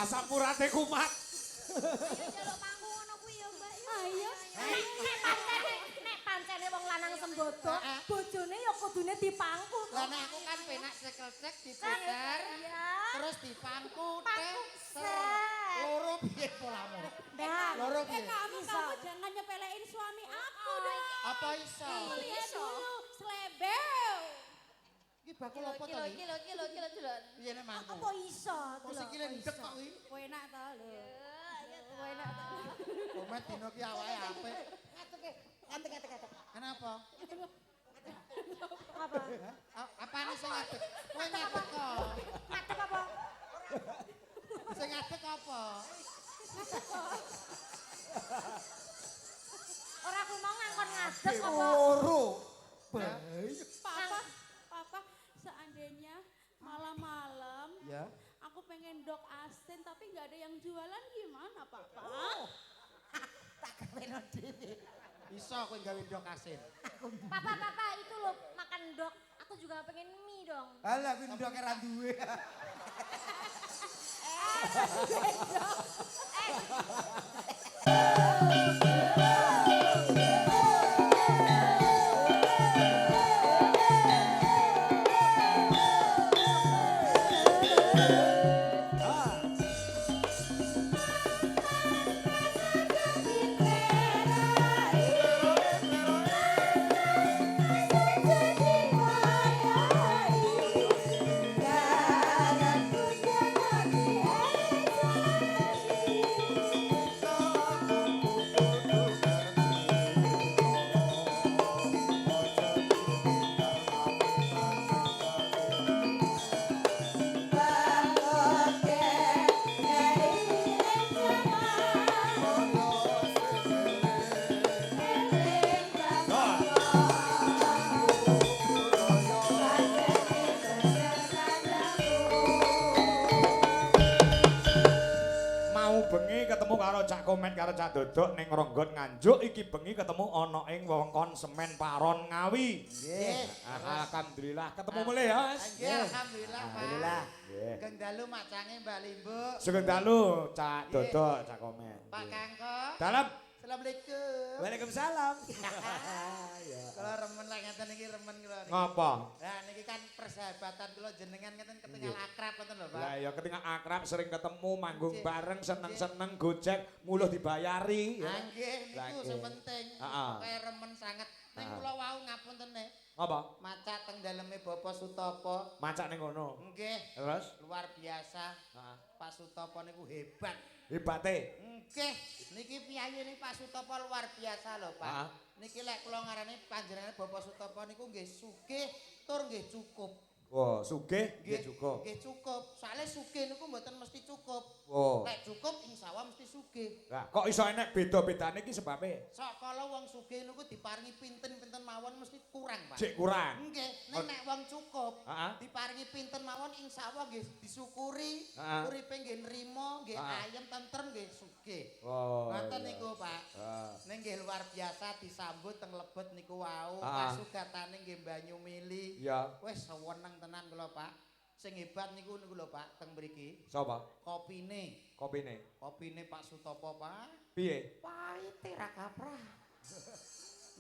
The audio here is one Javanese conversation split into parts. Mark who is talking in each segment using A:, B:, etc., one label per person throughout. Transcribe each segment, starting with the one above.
A: Asam urate kumat.
B: Ayo jaluk pangku ngono kuwi ya, Mbak.
C: Ayo.
B: Nek pancene wong lanang sembodo, bojone ya kudune dipangku.
D: Lah nek aku kan penak cekel-cek diputer.
B: Ya.
D: Terus dipangku
B: Pangku
D: teh. Loro piye polamu?
B: Nah,
D: Loro piye?
C: Kamu jangan nyepelein suami aku dong.
D: Apa iso?
C: Lihat dulu, slebel.
D: Iki bakul apa to iki?
B: kilo.
D: Piye nek mangku?
B: Apa iso?
D: Kok sikile ndek kok iki?
C: Enak ta lho.
B: Enak ta.
D: Komet dino ki awake apik.
B: Ngadeg.
D: Kenapa?
B: Apa?
D: Apane sing ngadeg? Kowe ngadeg kok.
B: Ngadeg apa?
D: Sing ngadeg apa?
B: Ora aku mau ngangkon ngadeg apa?
A: Loro.
C: Papa, seandainya malam-malam
A: Ya.
C: aku pengen dok asin tapi nggak ada yang jualan gimana, Papa?
B: Tak gawe dhewe.
D: Iso kowe gawe ndok asin.
B: Papa, itu loh makan dok. Aku juga pengen mie dong.
A: Alah kuwi ndoke ra duwe. Bengi ketemu karo Cak Komet karo Cak Dodok ning Ronggon Nganjuk iki bengi ketemu ana ing wewengkon Semen Paron Ngawi.
D: Nggih.
A: Alhamdulillah ketemu mulih ya, Mas.
D: Nggih, alhamdulillah, Pak.
A: Alhamdulillah. Nggih.
D: Geng dalu macange Mbak Limbu.
A: Sugeng dalu Cak Dodok, Cak Komet.
D: Pak Kangko.
A: Dalam.
D: Assalamualaikum.
A: Waalaikumsalam.
D: Kalau remen lah ngeten iki remen kula niki.
A: Ngapa?
D: Lah niki kan persahabatan kula jenengan ngeten ketinggal akrab ngoten lho, Pak.
A: Lah ya ketika akrab sering ketemu manggung bareng seneng-seneng gojek muluh dibayari ya.
D: Nggih,
A: Lah,
D: niku
A: nggih.
D: sing penting.
A: Heeh.
D: Pokoke remen sanget. Ning kula wau ngapuntene.
A: Apa?
D: Maca teng daleme Bapak Sutopo.
A: Macak ning ngono.
D: Nggih,
A: Terus?
D: luar biasa.
A: Heeh.
D: Pak Sutopo niku hebat.
A: Hebate.
D: Nggih, niki piyayine Pak Sutopo luar biasa lho, Pak.
A: Heeh.
D: Niki lek kula ngarani panjenengan Bapak Sutopo niku nggih sugih tur nggih cukup.
A: Wah, sugih nggih cukup.
D: Nggih cukup. Soale sugih niku mboten mesti cukup.
A: Oh.
D: Lek cukup insyaallah mesti sugih.
A: Lah, kok iso enek beda-bedane iki sebabe?
D: Sok kala wong sugih niku diparingi pinten-pinten mawon mesti kurang, Pak.
A: Cek kurang.
D: Nggih, nek wong cukup
A: Heeh.
D: diparingi pinten mawon insyaallah nggih disyukuri,
A: Heeh.
D: uripe nggih nrimo, nggih
A: Heeh.
D: ayem tentrem nggih sugih.
A: Oh.
D: Ngoten
A: iya.
D: niku, Pak.
A: Heeh.
D: Ning nggih luar biasa disambut teng lebet niku wau,
A: Ah.
D: pasugatane nggih banyu mili.
A: Iya.
D: Wis seneng tenan kula, Pak. Sing hebat niku lho, Pak, teng mriki.
A: Sapa?
D: Kopine.
A: Kopine.
D: Kopine Pak Sutopo, Pak.
A: Piye?
D: Pahite ra kaprah.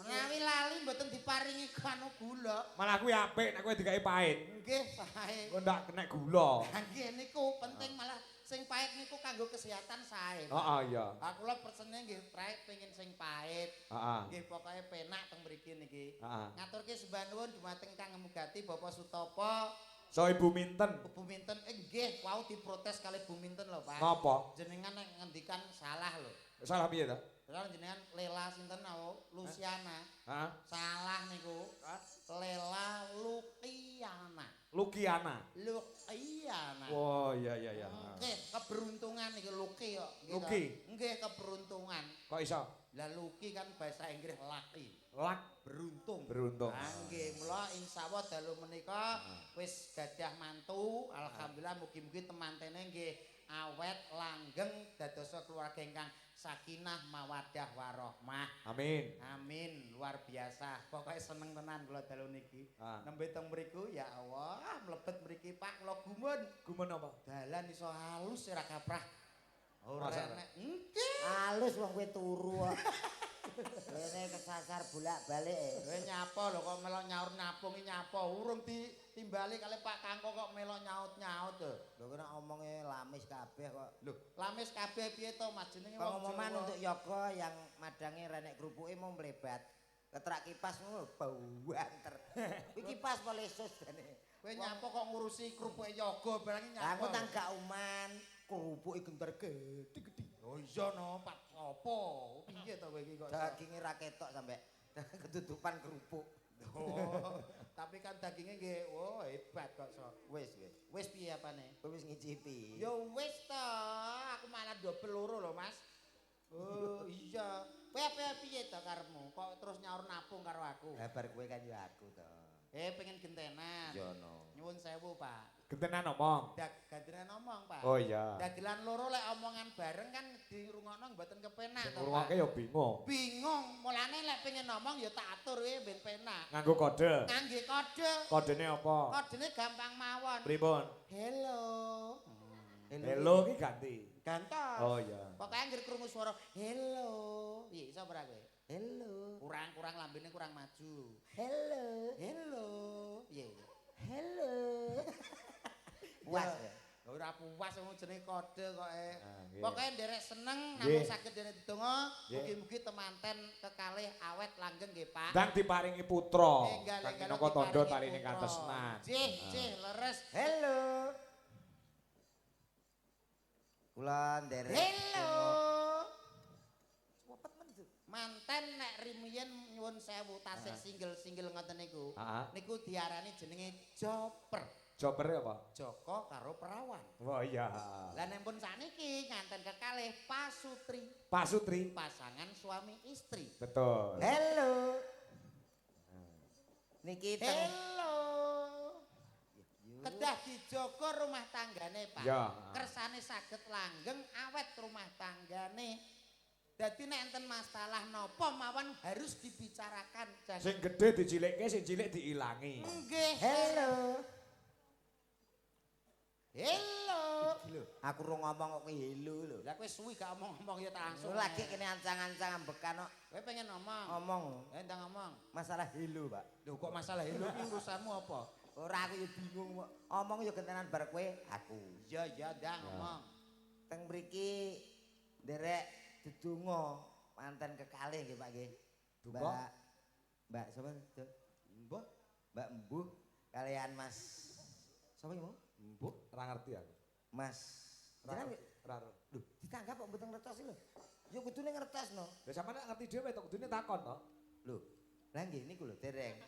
D: Menawi lali mboten diparingi kanu gula.
A: Malah kuwi apik nek kowe digawe pahit.
D: Nggih, sae.
A: Kok ndak kena gula.
D: Lah nggih niku penting malah sing pahit niku kanggo kesehatan sae.
A: Heeh, iya.
D: Aku lho persene nggih prek pengin sing pahit.
A: Heeh.
D: Nggih pokoke penak teng mriki niki.
A: Heeh.
D: Ngaturke sembah nuwun dumateng Kang Mugati Bapak Sutopo.
A: So Ibu Minten.
D: Bu Minten nggih wau diprotes kali Bu Minten lho, Pak.
A: Ngapa?
D: Jenengan nek ngendikan salah lho.
A: Salah piye ta?
D: Terus jenengan Lela sinten nau? Luciana.
A: Heeh.
D: Salah niku. Lela Lukiana.
A: Lukiana.
D: Lukiana.
A: Oh, iya iya iya.
D: Nggih, keberuntungan iki Luki kok.
A: Luki?
D: Nggih, keberuntungan.
A: Kok iso?
D: Lah Luki kan bahasa Inggris lucky.
A: Lak
D: Beruntung.
A: beruntung.
D: Nah, nggih, mula insyaallah dalu menika wis gadah mantu. Alhamdulillah mugi-mugi temantene nggih awet langgeng dadosa keluarga ingkang sakinah mawaddah warahmah.
A: Amin.
D: Amin, luar biasa. Pokoknya seneng tenan kula dalu niki.
A: Ah.
D: Nembe teng mriku ya Allah, mlebet mriki Pak kula gumun.
A: Gumun apa?
D: Dalan iso halus ora kaprah. Ora
A: Masa,
D: nek nggih.
E: Halus wong kowe turu kok. Rene kesasar bolak-balik.
D: Kowe nyapa lho kok melok nyaur napung nyapa urung ditimbali kali Pak Kangko kok melok nyaut-nyaut to.
E: Lho kena omonge lamis kabeh kok.
D: Lho, lamis kabeh piye to Mas jenenge wong
E: Pengumuman
D: Jawa.
E: untuk Yoko yang madange renek kerupuke mau melebat. Ketrak kipas ngono banter. Kuwi kipas apa lesus jane.
D: Kowe nyapa kok ngurusi kerupuke yoga barang nyapa.
E: Lah aku tang gak uman kerupuke genter gede-gede.
D: Oh iya no, Pak apa? Piye to kowe iki kok?
E: Daginge ra ketok sampe ketutupan kerupuk.
D: Oh, tapi kan dagingnya nggih, wah hebat kok so.
E: Wis.
D: Wis piye apane?
E: Kowe wis ngicipi.
D: Ya wis to, aku malah double loro lho, Mas. Oh, iya. Kowe apa piye to karepmu? Kok terus nyaur napung karo aku?
E: Kabar kowe kan yo aku to.
D: Pengen gentenan.
E: Yo no.
D: Nyuwun sewu, Pak.
A: Gentenan omong.
D: Gantian ngomong, Pak.
A: Oh iya.
D: Dagelan loro lek omongan bareng kan dirungokno mboten kepenak to, Pak.
A: Ngurungake ya bingung.
D: Bingung, mulane lek pengen ngomong ya tak atur ben penak.
A: Nganggo kode.
D: Ngangge kode.
A: Kodene apa?
D: Kodene gampang mawon.
A: Pripun?
D: Hello.
A: Hello ki ganti.
D: Ganteng.
A: Oh iya.
D: Pokoke anggere krungu swara hello. Piye iso ora kowe?
E: Hello.
D: Kurang lambene kurang maju.
E: Hello.
D: Hello. Piye?
E: Hello. Puas ya.
D: Ora puas wong jenenge kode kok
A: nggih.
D: Pokoke nderek seneng
A: Nggih.
D: namung saged dene donga.
A: Nggih.
D: Mugi-mugi temanten kekalih awet langgeng nggih, Pak.
A: Dan diparingi putra.
D: Enggal
A: Kang minangka tandha taline katresnan.
D: Cih, leres.
E: Hello. Kula nderek.
D: Hello.
E: Cepet men itu.
D: Manten nek rimiyen nyuwun sewu tasih single-single ngoten niku.
A: Heeh.
D: Niku diarani jenenge joper.
A: Jopere apa?
D: Joko karo perawan.
A: Oh iya.
D: Lah nek pun saniki nganten kekalih pasutri,
A: Pak Sutri.
D: pasangan suami istri.
A: Betul.
E: Hello. Niki teng.
D: Hello. Kedah dijogo rumah tanggane, Pak.
A: Ya.
D: Kersane saged langgeng awet rumah tanggane. Dadi nek enten masalah napa mawon harus dibicarakan.
A: Sing gedhe dicilikke, sing cilik diilangi.
D: Nggih.
E: Hello.
D: Hello.
E: Lho, aku ro ngomong kok hello lho.
D: Lah kowe suwi gak omong-omong ya tak langsung.
E: Lagi kene ancang-ancang ambekan kok
D: Kowe pengen ngomong.
E: ngomong
D: Entang ngomong.
E: masalah hello, Pak.
D: Lho kok masalah hello iki urusanmu apa?
E: Ora aku yo bingung kok. Omong yo gentenan bar kowe aku.
D: Ya, ndang ngomong.
E: Teng mriki nderek dedonga manten kekalih nggih Pak nggih.
A: Donga?
E: Mbak sapa itu?
D: Mbah,
E: Mbak Embuh kalian Mas sapa iki mau?
A: Mbok ora ngerti aku.
E: Mas jenengan
A: Ora.
E: lho ditanggap kok mboten ngertos lho. Yo kudune ngertosno.
A: Lah sampeyan ngerti dhewe to kudune takon to.
E: Lho, lah nggih niku lho dereng.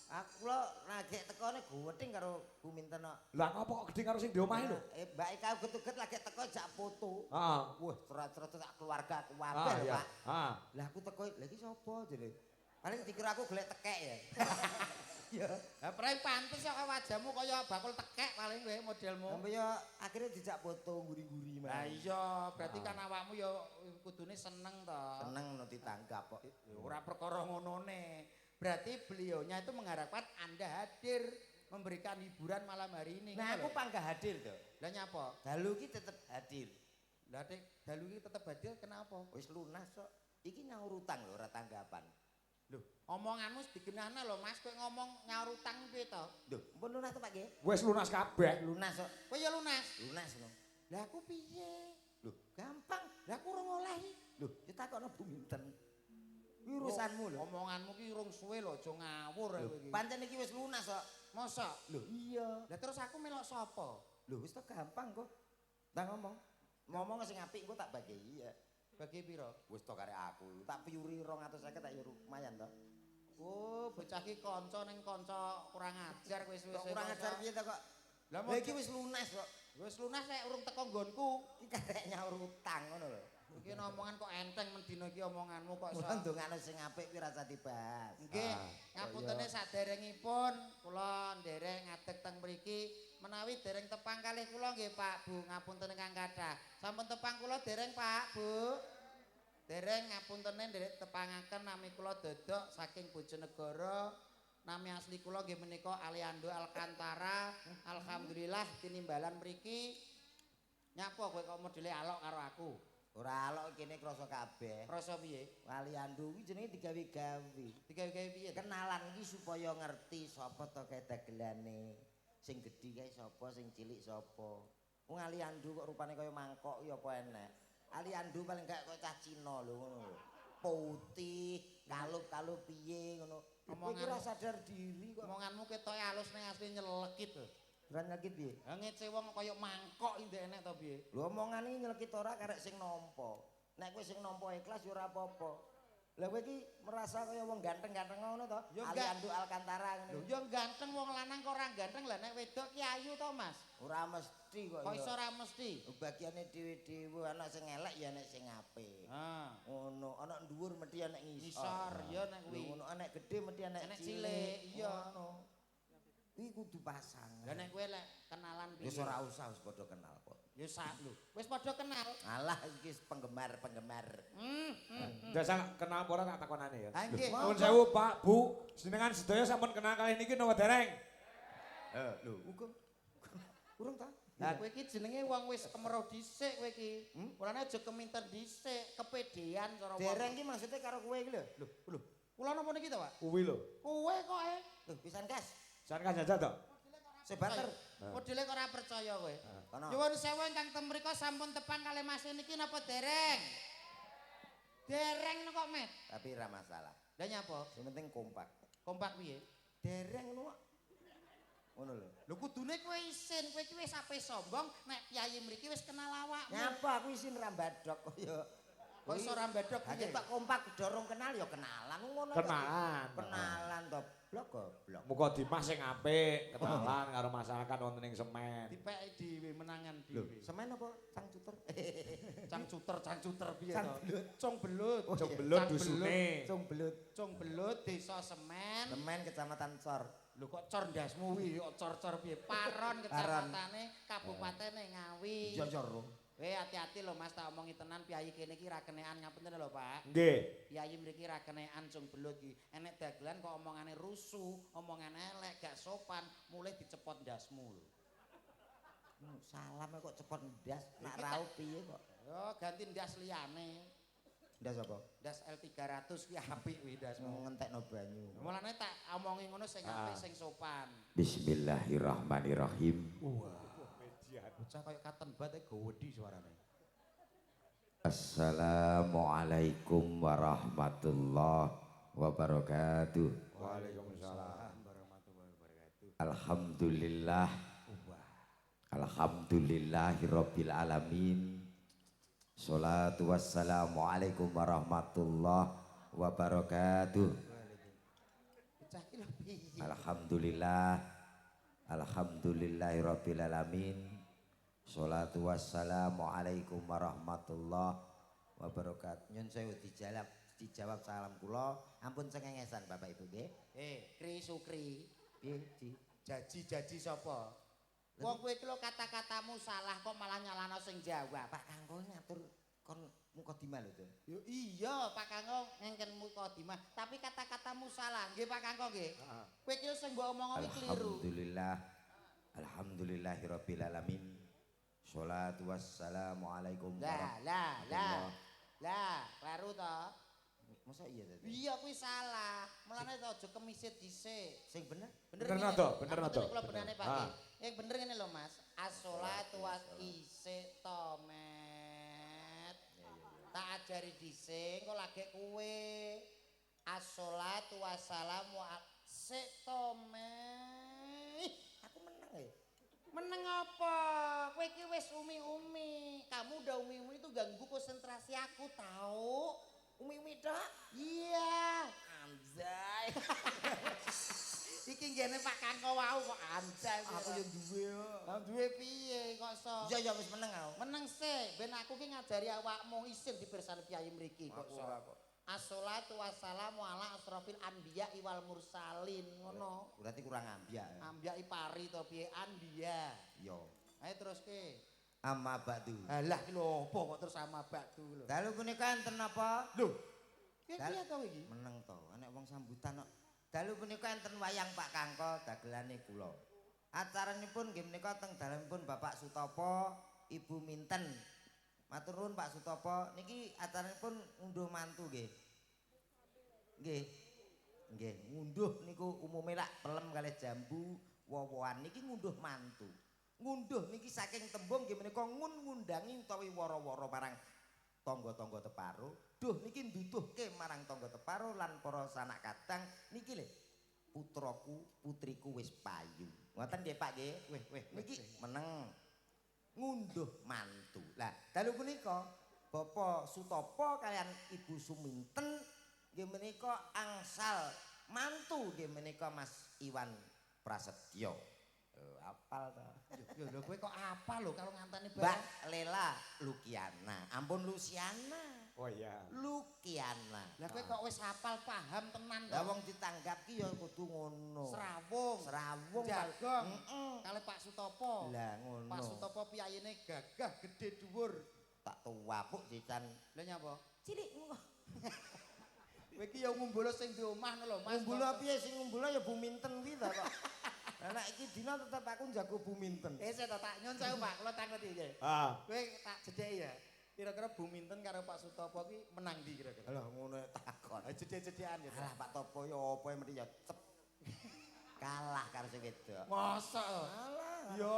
E: Aku lho lagi tekone guweting karo Bu Minten kok.
A: Lah ngapa kok gedhe karo sing di omahe lho?
E: Mbak Ika uget-uget lagi teko jak foto.
A: Heeh.
E: Wah, cerat-cerat tak keluarga aku
A: Ah
E: kabeh lho,
A: iya.
E: Pak.
A: Ah.
E: Lah aku teko lha iki sapa jare. Paling dikira aku golek tekek ya. Ya.
D: lah prei pantes kok wajahmu kaya bakul tekek paling kowe modelmu.
E: Sampai yo akhirnya dijak foto guri-guri
D: Lah
E: mah.
D: iya, berarti kan awakmu ya kudune seneng to.
E: Seneng no ditanggap kok.
D: Ya, ora perkara ngonone. Berarti beliaunya itu mengharapkan Anda hadir memberikan hiburan malam hari ini.
E: Nah,
D: ngono
E: aku
D: lho.
E: panggah hadir to.
D: Lah nyapa?
E: Dalu ki tetep hadir.
D: Lah Dik, dalu iki tetep hadir kenapa?
E: Wis lunas kok. Iki nyaur utang lho ora tanggapan.
D: Lho, omonganmu digenahna lho Mas, kowe ngomong nyaur utang piye to?
E: Lho, pun lunas to Pak nggih?
A: Wis lunas kabeh.
E: Lunas kok.
D: Kowe ya lunas.
E: Lunas no.
D: Lah aku piye?
E: Lho, gampang.
D: Lah aku ora ngolehi.
E: Lho, ditakokno Bu Minten. Kuwi urusanmu lho.
D: Omonganmu ki urung suwe lho, aja ngawur
E: Lho,
D: kowe iki.
E: pancen iki wis lunas kok.
D: Mosok?
E: Lho, iya.
D: Lah terus aku melok sapa?
E: Lho, wis to gampang kok. Tak ngomong. Ngomong sing apik engko tak bagi iya.
D: Bagi pira?
E: Wis to karek aku. Tak piuri 250 tak ya lumayan to.
D: Oh, bocah ki kanca ning kanca kurang ajar kowe wis-wis.
E: Kok kurang ajar piye to kok?
D: Lah
E: Lah iki wis lunas kok.
D: wis lunas nek urung teko nggonku.
E: Iki karek nyaur utang ngono lho.
D: Iki omongan kok enteng mendina iki omonganmu kok iso.
E: Mula ndongakno sing apik kuwi rasa dibahas.
D: Nggih,
A: Ah,
D: ngapuntene saderengipun kula nderek ngadeg teng mriki Menawi dereng tepang kalih kula nggih Pak Bu, ngapunten ingkang kathah. Sampun tepang kula dereng Pak Bu. Dereng ngapuntene nderek tepangaken nami kula Dodok saking Bojonegoro. Nami asli kula nggih menika Aliando Alcantara. Alhamdulillah tinimbalan mriki nyapa kowe kok modele alok karo aku.
E: Ora alok kene krasa kabeh.
D: Krasa piye?
E: Waliandu kuwi jenenge digawe-gawe.
D: Digawe-gawe piye?
E: Kenalan iki supaya ngerti sapa to kae dagelane. Sing gedhi kae sapa, sing cilik sapa. Wong Aliandu kok rupane kaya mangkok ya apa enek. Aliandu paling gak kaya cah Cina lho ngono lho. Putih, kalup-kalup piye ngono. Omongan ora sadar diri kok.
D: Omonganmu ketoke alus ning asli nyelekit lho.
E: Ora nyakit piye?
D: Ha ngece wong kaya mangkok indekne to piye?
E: Lho omongane iki nyelekit ora karek sing nampa. Nek kowe sing nampa ikhlas ya ora apa-apa. Lah kowe iki merasa kaya wong ganteng-ganteng ngono to? Aliando Alcantara ngene.
D: Lho ya ganteng wong lanang kok ora ganteng lah nek wedok ki ayu to Mas.
E: Ora mesti kok.
D: Kok iso ora mesti?
E: Bagiane dhewe-dhewe ana sing elek ya ana sing apik.
D: Ha.
E: Ngono, ana dhuwur mesti ana ngisor.
D: Ngisor ya nek kuwi.
E: Ngono ana gedhe mesti ana
D: cilik. Iya.
E: Ngono. Kuwi kudu pasangan.
D: Lah nek kowe lek kenalan piye?
E: Wis ora usah wis padha kenal kok.
D: Ya sak lho. Wis padha kenal.
E: Alah iki penggemar-penggemar.
A: Jasa kenal apa ora tak takonane ya.
D: Ha nggih.
A: Nuwun sewu Pak, Bu, jenengan sedaya sampun kenal kalih niki napa dereng?
E: Lho, uga urung ta?
D: Lah kowe iki jenenge wong wis kemero dhisik kowe iki. Mulane aja keminter dhisik, kepedean cara wong.
E: Dereng iki maksudnya karo kowe iki lho.
D: Lho. Kula napa niki to, Pak?
A: Kuwi lho.
D: Kowe kok
E: Lho, pisan kas.
A: Jan kan jajal to?
E: Sebater.
D: Modele kok ora percaya kowe.
E: Kono.
D: Nyuwun sewu ingkang ten mriko sampun tepang kalih Mas niki napa dereng? Dereng kok, Met.
E: Tapi ora masalah.
D: Lah nyapa?
E: Sing penting kompak.
D: Kompak piye?
E: Dereng ngono. Ngono lho.
D: Lho kudune kowe isin, kowe iki wis ape sombong nek piyayi mriki wis kenal awakmu.
E: Nyapa aku isin rambadok kaya.
D: Kok iso ora bedhok
E: Hanya
D: piye?
E: tak kompak dorong kenal ya kenalan ngono.
A: Kenalan.
E: Kenalan to blok goblok.
A: Muga Dimas sing apik, kenalan karo masyarakat wonten ing semen.
D: Dipeki dhewe menangan dhewe.
E: Semen apa cangcuter?
D: Cangcuter piye
E: Cang
D: to?
E: belut.
D: Cung belut.
A: Cung belut dusune.
E: Cung belut.
D: Cung belut desa Semen.
E: Semen kecamatan Cor.
D: Lho kok cor ndasmu wi kok cor-cor piye? Paron kecamatane Kabupatene Ngawi.
E: Iya ya.
D: Hati-hati lho Mas, tak omongi tenan piyayi kene iki ra kenekan ngapunten lho Pak.
A: Nggih.
D: Piyayi mriki ra kenekan cung belut iki. Enek dagelan kok omongane rusuh, omongane elek, gak sopan, mulai dicepot ndasmu lho.
E: Salam kok cepet ndas, nak raup piye kok.
D: Yo ganti ndas liyane.
E: Ndas apa?
D: Ndas L300 kuwi apik kuwi ndasmu.
E: Ngentekno banyu.
D: Mulane tak omongi ngono sing apik sing sopan.
F: Bismillahirrahmanirrahim.
D: Bocah kaya katen bat gawedi suarane.
F: Assalamualaikum warahmatullahi wabarakatuh.
A: Waalaikumsalam.
F: Alhamdulillah. Alhamdulillahirabbil alamin. Sholatu wassalamu alaikum warahmatullahi wabarakatuh.
D: Bocah iki lho piye?
F: Alhamdulillah. Alhamdulillahirabbil alamin. Sholatu wassalamu alaikum warahmatullahi wabarakatuh.
E: Nyun sewu dijawab salam kula. Ampun cengengesan Bapak Ibu nggih.
D: Kri Sukri.
E: Piye, Ji?
D: Jaji sapa? Wong kowe iki lho kata-katamu salah kok malah nyalano sing jawab.
E: Pak Kangko ngatur kon mukadimah lho, Jon.
D: Yo iya Pak Kangko ngengken mukadimah, tapi kata-katamu salah. Nggih Pak Kangko nggih. Kowe iki sing mbok omong kuwi kliru.
F: Alhamdulillah. Alhamdulillahirabbil alamin. Sholatu wassalamu alaikum warahmatullahi.
D: Lah, baru to.
E: Masa iya tadi?
D: Iya kuwi salah. Mulane to aja kemisit dhisik.
E: Sing bener?
A: Bener to, bener to.
D: Kula benane Pak.
A: Ah.
D: Yang bener ngene lho Mas. As-sholatu was isik to, Met. Tak ajari dhisik kok lagi kowe. As-sholatu wassalamu sik to, Met.
E: Aku menang ya.
D: Meneng apa? Kowe iki wis umi-umi. Kamu udah umi-umi itu ganggu konsentrasi aku tahu.
E: Umi-umi tok.
D: Iya.
E: Anjay.
D: Iki ngene Pak Kangko wau kok anjay.
E: Aku yang duwe kok.
D: Lah duwe piye kok iso?
E: Iya ya wis meneng aku.
D: Meneng sik, ben aku ki ngajari awakmu isin dipirsani piyayi mriki kok iso. Assalatu wassalamu ala asrofil anbiya wal mursalin ngono.
E: Berarti kurang ambiak.
D: Ambiya pari to piye anbiya.
E: Yo.
D: Ayo terus ke.
E: Amma ba'du.
D: Alah ki lho apa kok terus sama batu lho.
E: Dalu punika enten apa?
D: Lho. Ki piye to iki?
E: Meneng to, enek wong sambutan kok. Dalu punika enten wayang Pak Kangko dagelane kula. Acaranipun nggih menika teng dalemipun Bapak Sutopo, Ibu Minten. Matur nuwun Pak Sutopo, niki acaranipun ngunduh mantu nggih. Nggih. Nggih, ngunduh niku umume lak pelem kalih jambu wowoan niki ngunduh mantu. Ngunduh niki saking tembung nggih menika ngundangi utawi wara-wara marang tangga-tangga teparo. Duh niki nduduhke marang tangga teparo lan para sanak kadang niki lho. Putraku, putriku wis payu. Ngoten nggih Pak nggih. Wih niki meneng. Ngunduh mantu. Lah, dalu punika Bapak Sutopo kalian Ibu Suminten nggih menika angsal mantu nggih menika Mas Iwan Prasetyo. Apal to.
D: Yo lho kowe kok apa lho kalau nganteni
E: Mbak Lela Lukiana. Ampun Luciana.
A: Oh iya.
E: Lukiana.
D: Lah kowe kok wis hafal paham tenan to.
E: Lah wong ditanggap ki ya kudu ngono.
D: Serawung.
E: Serawung
D: Jagong.
E: Heeh.
D: Kali Pak Sutopo.
E: Lah ngono.
D: Pak Sutopo piyayine gagah gede dhuwur.
E: Tak tuwapuk sican.
D: Lah nyapa?
B: Cilik.
D: Kowe iki ya ngumbul sing di omah lho, Mas.
E: Ngumbul piye sing ngumbul ya Bu Minten kuwi to kok. Lah iki dina tetep aku njago Bu Minten.
D: Saya tak nyun sewu Pak, kula taketi nggih.
A: Ah.
D: Kowe tak jedheki ya. Kira-kira Bu Minten karo Pak Sutopo ki menang ndi kira-kira?
E: Lah ngono takon.
D: Jedhek-jedhekan ya.
E: Alah Pak Topo ya apa mesti ya cep. Kalah karo sing wedok.
D: Masa?
E: Alah.
D: Yo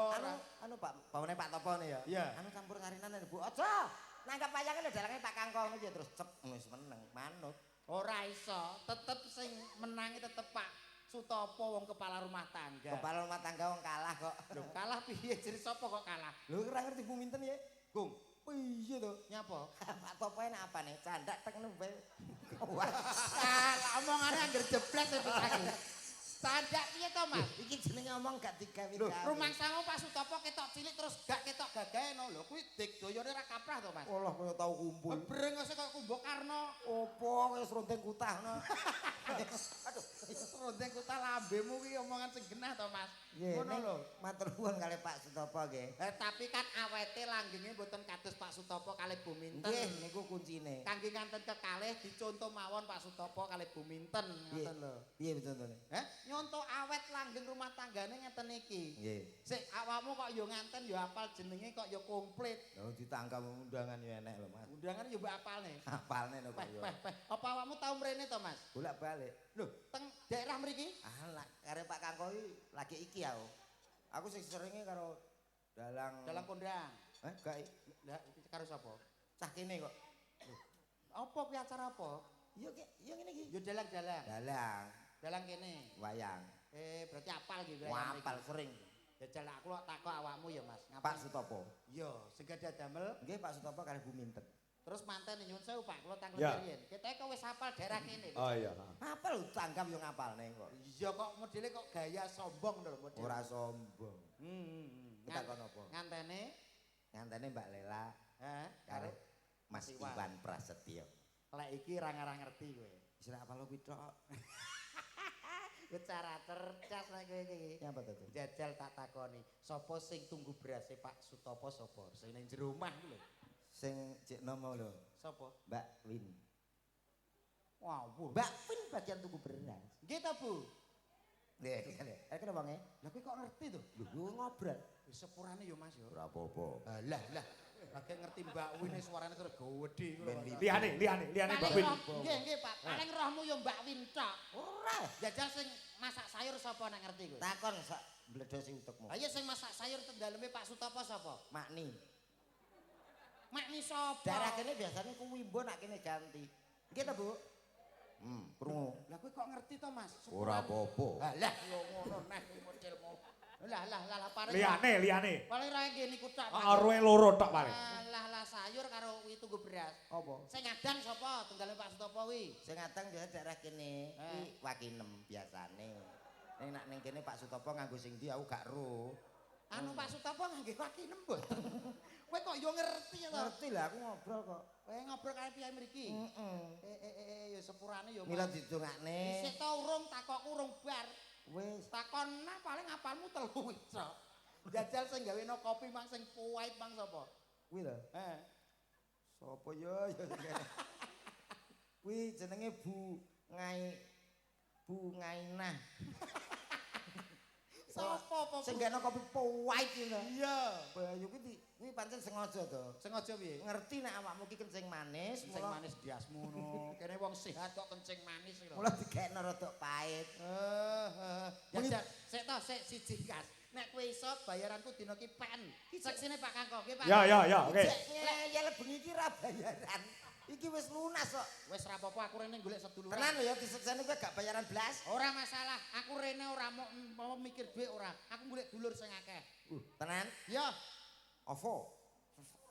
E: Anu Pak, pamane Pak Topo ne ya.
D: Iya.
E: Anu campur karinan Bu. Aja. Nangkap wayange lho dalange Pak Kangkong iki terus cep wis meneng manut.
D: ora iso, tetep sing menangi tetep Pak Sutopo wong kepala rumah tangga.
E: Kepala rumah tangga wong kalah kok.
D: Lho kalah piye jadi sapa kok kalah?
E: Lho ora ngerti Bu Minten ya?
D: Gung,
E: Piye to?
D: nyapa?
E: Pak Topo enak apa nih? Candak tek nembe.
D: Ah, omongane angger jeblas e pisake. Sandak piye to, Mas?
E: Iki jenenge omong gak digawe.
D: Lho, rumangsamu Pak Sutopo ketok cilik terus gak ketok gagahe no. Lho, kuwi dik doyone ora kaprah to, Mas.
E: Allah kaya tau kumpul.
D: Brengose kaya Kumbo Karno.
E: Opo kaya sronteng kutahno.
D: Aduh, rondeng kota lambemu ki omongan sing genah to, Mas.
E: Ngono lho. Matur nuwun kalih Pak Sutopo nggih.
D: Tapi kan awete langgenge mboten kados Pak Sutopo kalih Bu Minten.
E: Nggih, niku kuncine.
D: Kangge nganten kekalih dicontoh mawon Pak Sutopo kalih Bu Minten ngoten lho.
E: Piye betuntune?
D: Nyontoh awet langgeng rumah tanggane ngeten iki.
E: Nggih.
D: Sik awakmu kok yo nganten yo apal jenenge kok yo komplit.
E: Lho ditangkap undangan yo enek lho, Mas.
D: Undangan yo mbok apalne.
E: Apalne lho kok yo.
D: Apa awakmu tau mrene to, Mas?
E: Bolak-balik.
D: Lho, teng daerah mriki?
E: Ah, kare Pak Kangko lagi iki aku. Aku sing seringe karo dalang
D: Kondang.
E: gak
D: Lah karo sapa?
E: cah kene kok.
D: Apa kuwi acara apa?
E: Yo ngene iki.
D: Yo dalang-dalang.
E: Dalang
D: Kene.
E: wayang.
D: Berarti apal gitu
E: Wapal sering.
D: Jajal aku lho takok awakmu ya, Mas.
E: Pak Sutopo.
D: Yo, sing gadah damel.
E: Nggih Pak Sutopo kalih Bu Minten.
D: Terus manten nyuwun sewu Pak, kula tanglet
A: Ya.
D: riyen. Kita kok wis hafal daerah kene.
A: Oh iya.
E: Apa lho tanggap yo ngapalne kok.
D: Iya kok modele kok gaya sombong lho modele.
E: Ora sombong. Kita kon apa?
D: Ngantene,
E: Ngantene Mbak Lela
D: karo
E: karo Mas Iwan Prasetyo.
D: lek iki ra ngarang ngerti kowe.
E: Wis ra apal kuwi tok.
D: Cara cerdas nek kowe iki.
E: Nyapa to?
D: Jajal tak takoni, sapa sing tunggu berase Pak Sutopo sapa? Sing ning jero omah ku lho.
E: Sing cek nomo lho,
D: Sapa?
E: Mbak Win.
D: Wawuh.
E: Mbak Win bagian tuku beras.
D: Nggih ta, Bu?
E: Nggih, kenapa nggih?
D: Lah kowe kok ngerti to?
E: Lho ngobrol.
D: Wis sepurane yo Mas yo.
E: Ora apa-apa.
D: Lah. Lagi ngerti Mbak Win suarane terus gede ngono.
A: Liane Mbak Win.
D: Nggih Pak. Paling rohmu yo Mbak Win tok.
E: Ora.
D: Jajal sing masak sayur sapa nek ngerti kowe?
E: Takon sak bledosi utekmu.
D: Ayo sing masak sayur teng daleme Pak Sutopo sapa?
E: Makni.
D: Makni sapa?
E: Daerah kene biasanya kuwi mbok nak kene ganti. Nggih ta, Bu? Krungu.
D: Lah kowe kok ngerti to Mas?
E: Ora apa-apa.
D: Lah yo ngono neh modelmu. Lah paling.
A: Liane.
D: Paling ra ngene niku tok.
A: Arwe loro tok paling.
D: Lah sayur karo kuwi tunggu beras.
E: Apa?
D: Sing ngadang sapa? Tunggalane Pak Sutopo kuwi.
E: Sing ngatang biasa daerah kene iki Wakinem biasane. Ning nak ning kene Pak Sutopo nganggo sing ndi aku gak ro.
D: Anu Pak Sutopo ngangge Wakinem mboten. Kowe kok yo ngerti to?
E: Ngerti lah aku ngobrol kok.
D: Kowe ngobrol karo piyai mriki.
E: Heeh.
D: Ya sepurane yo.
E: Mila didongakne.
D: Sik to urung takokku urung bar.
E: Wis.
D: Takon nah paling apalmu telu wis. Jajal sing gaweno kopi mang sing pahit mang sapa?
E: Kuwi lho. Sopo yo sing kene. Kuwi jenenge Bu Ngainah.
D: Sopo apa?
E: Sing gaweno kopi pahit iki lho.
D: Iya.
E: Bayu kuwi pancen sengaja to.
D: Sengaja piye?
E: Ngerti nek awakmu ki kencing manis,
D: Kencing manis diasmu no. Kene wong sehat kok kencing manis lho.
E: mula digekno rada pahit.
D: Jajal, sik to sik siji kas. Nek kowe iso bayaranku dina ki pen. Seksine Pak Kangkong, nggih Pak.
A: Ya, oke.
E: Ngeyel bengi ki ra bayaran. Iki wis lunas kok.
D: Wis ra apa-apa aku rene golek seduluran.
E: Tenan lho ya disekseni kowe gak bayaran blas.
D: Ora masalah, aku rene ora mau mikir duit ora. Aku golek dulur sing akeh.
E: Tenan?
D: Ya,
E: Ovo.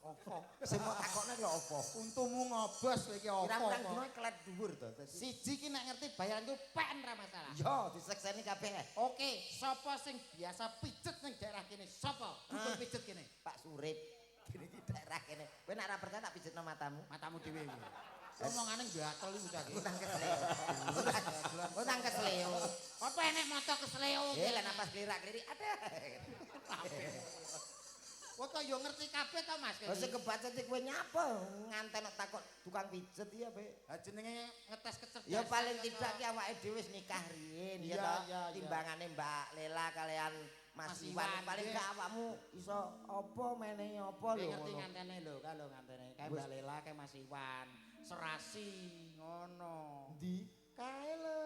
D: apa?
E: Sing mau takokne lho apa?
D: Untumu ngobos kowe iki apa?
E: Pirang-pirang dino kelet dhuwur to.
D: Siji ki nek ngerti bayaran ku pen ra masalah.
E: Yo disekseni kabeh.
D: Oke, sapa sing biasa pijet ning daerah kene? Sapa? Dukun pijet kene.
E: Pak Surip. Kene iki daerah kene. Kowe nek ora percaya tak pijetno matamu.
D: Matamu dhewe iki. Omongane gatel iki cah iki.
E: Utang kesleo. Utang kesleo.
D: Apa enek moto kesleo?
E: Lah napas klirak-klirik ada.
D: Kok kok yo ngerti kabeh to Mas?
E: Lah sing kebaca iki kowe nyapa nganten takon tukang pijet iya, Be.
D: Ha jenenge ngetes kecerdasan.
E: Ya paling tidak ki awake dhewe wis nikah riyin ya to. Timbangane Mbak Lela kalian Mas Iwan paling gak awakmu iso apa menehi apa lho.
D: Ngerti ngantene lho, kalau ngantene kae Mbak Lela kae Mas Iwan. Serasi ngono.
E: Ndi?
D: Kae lho.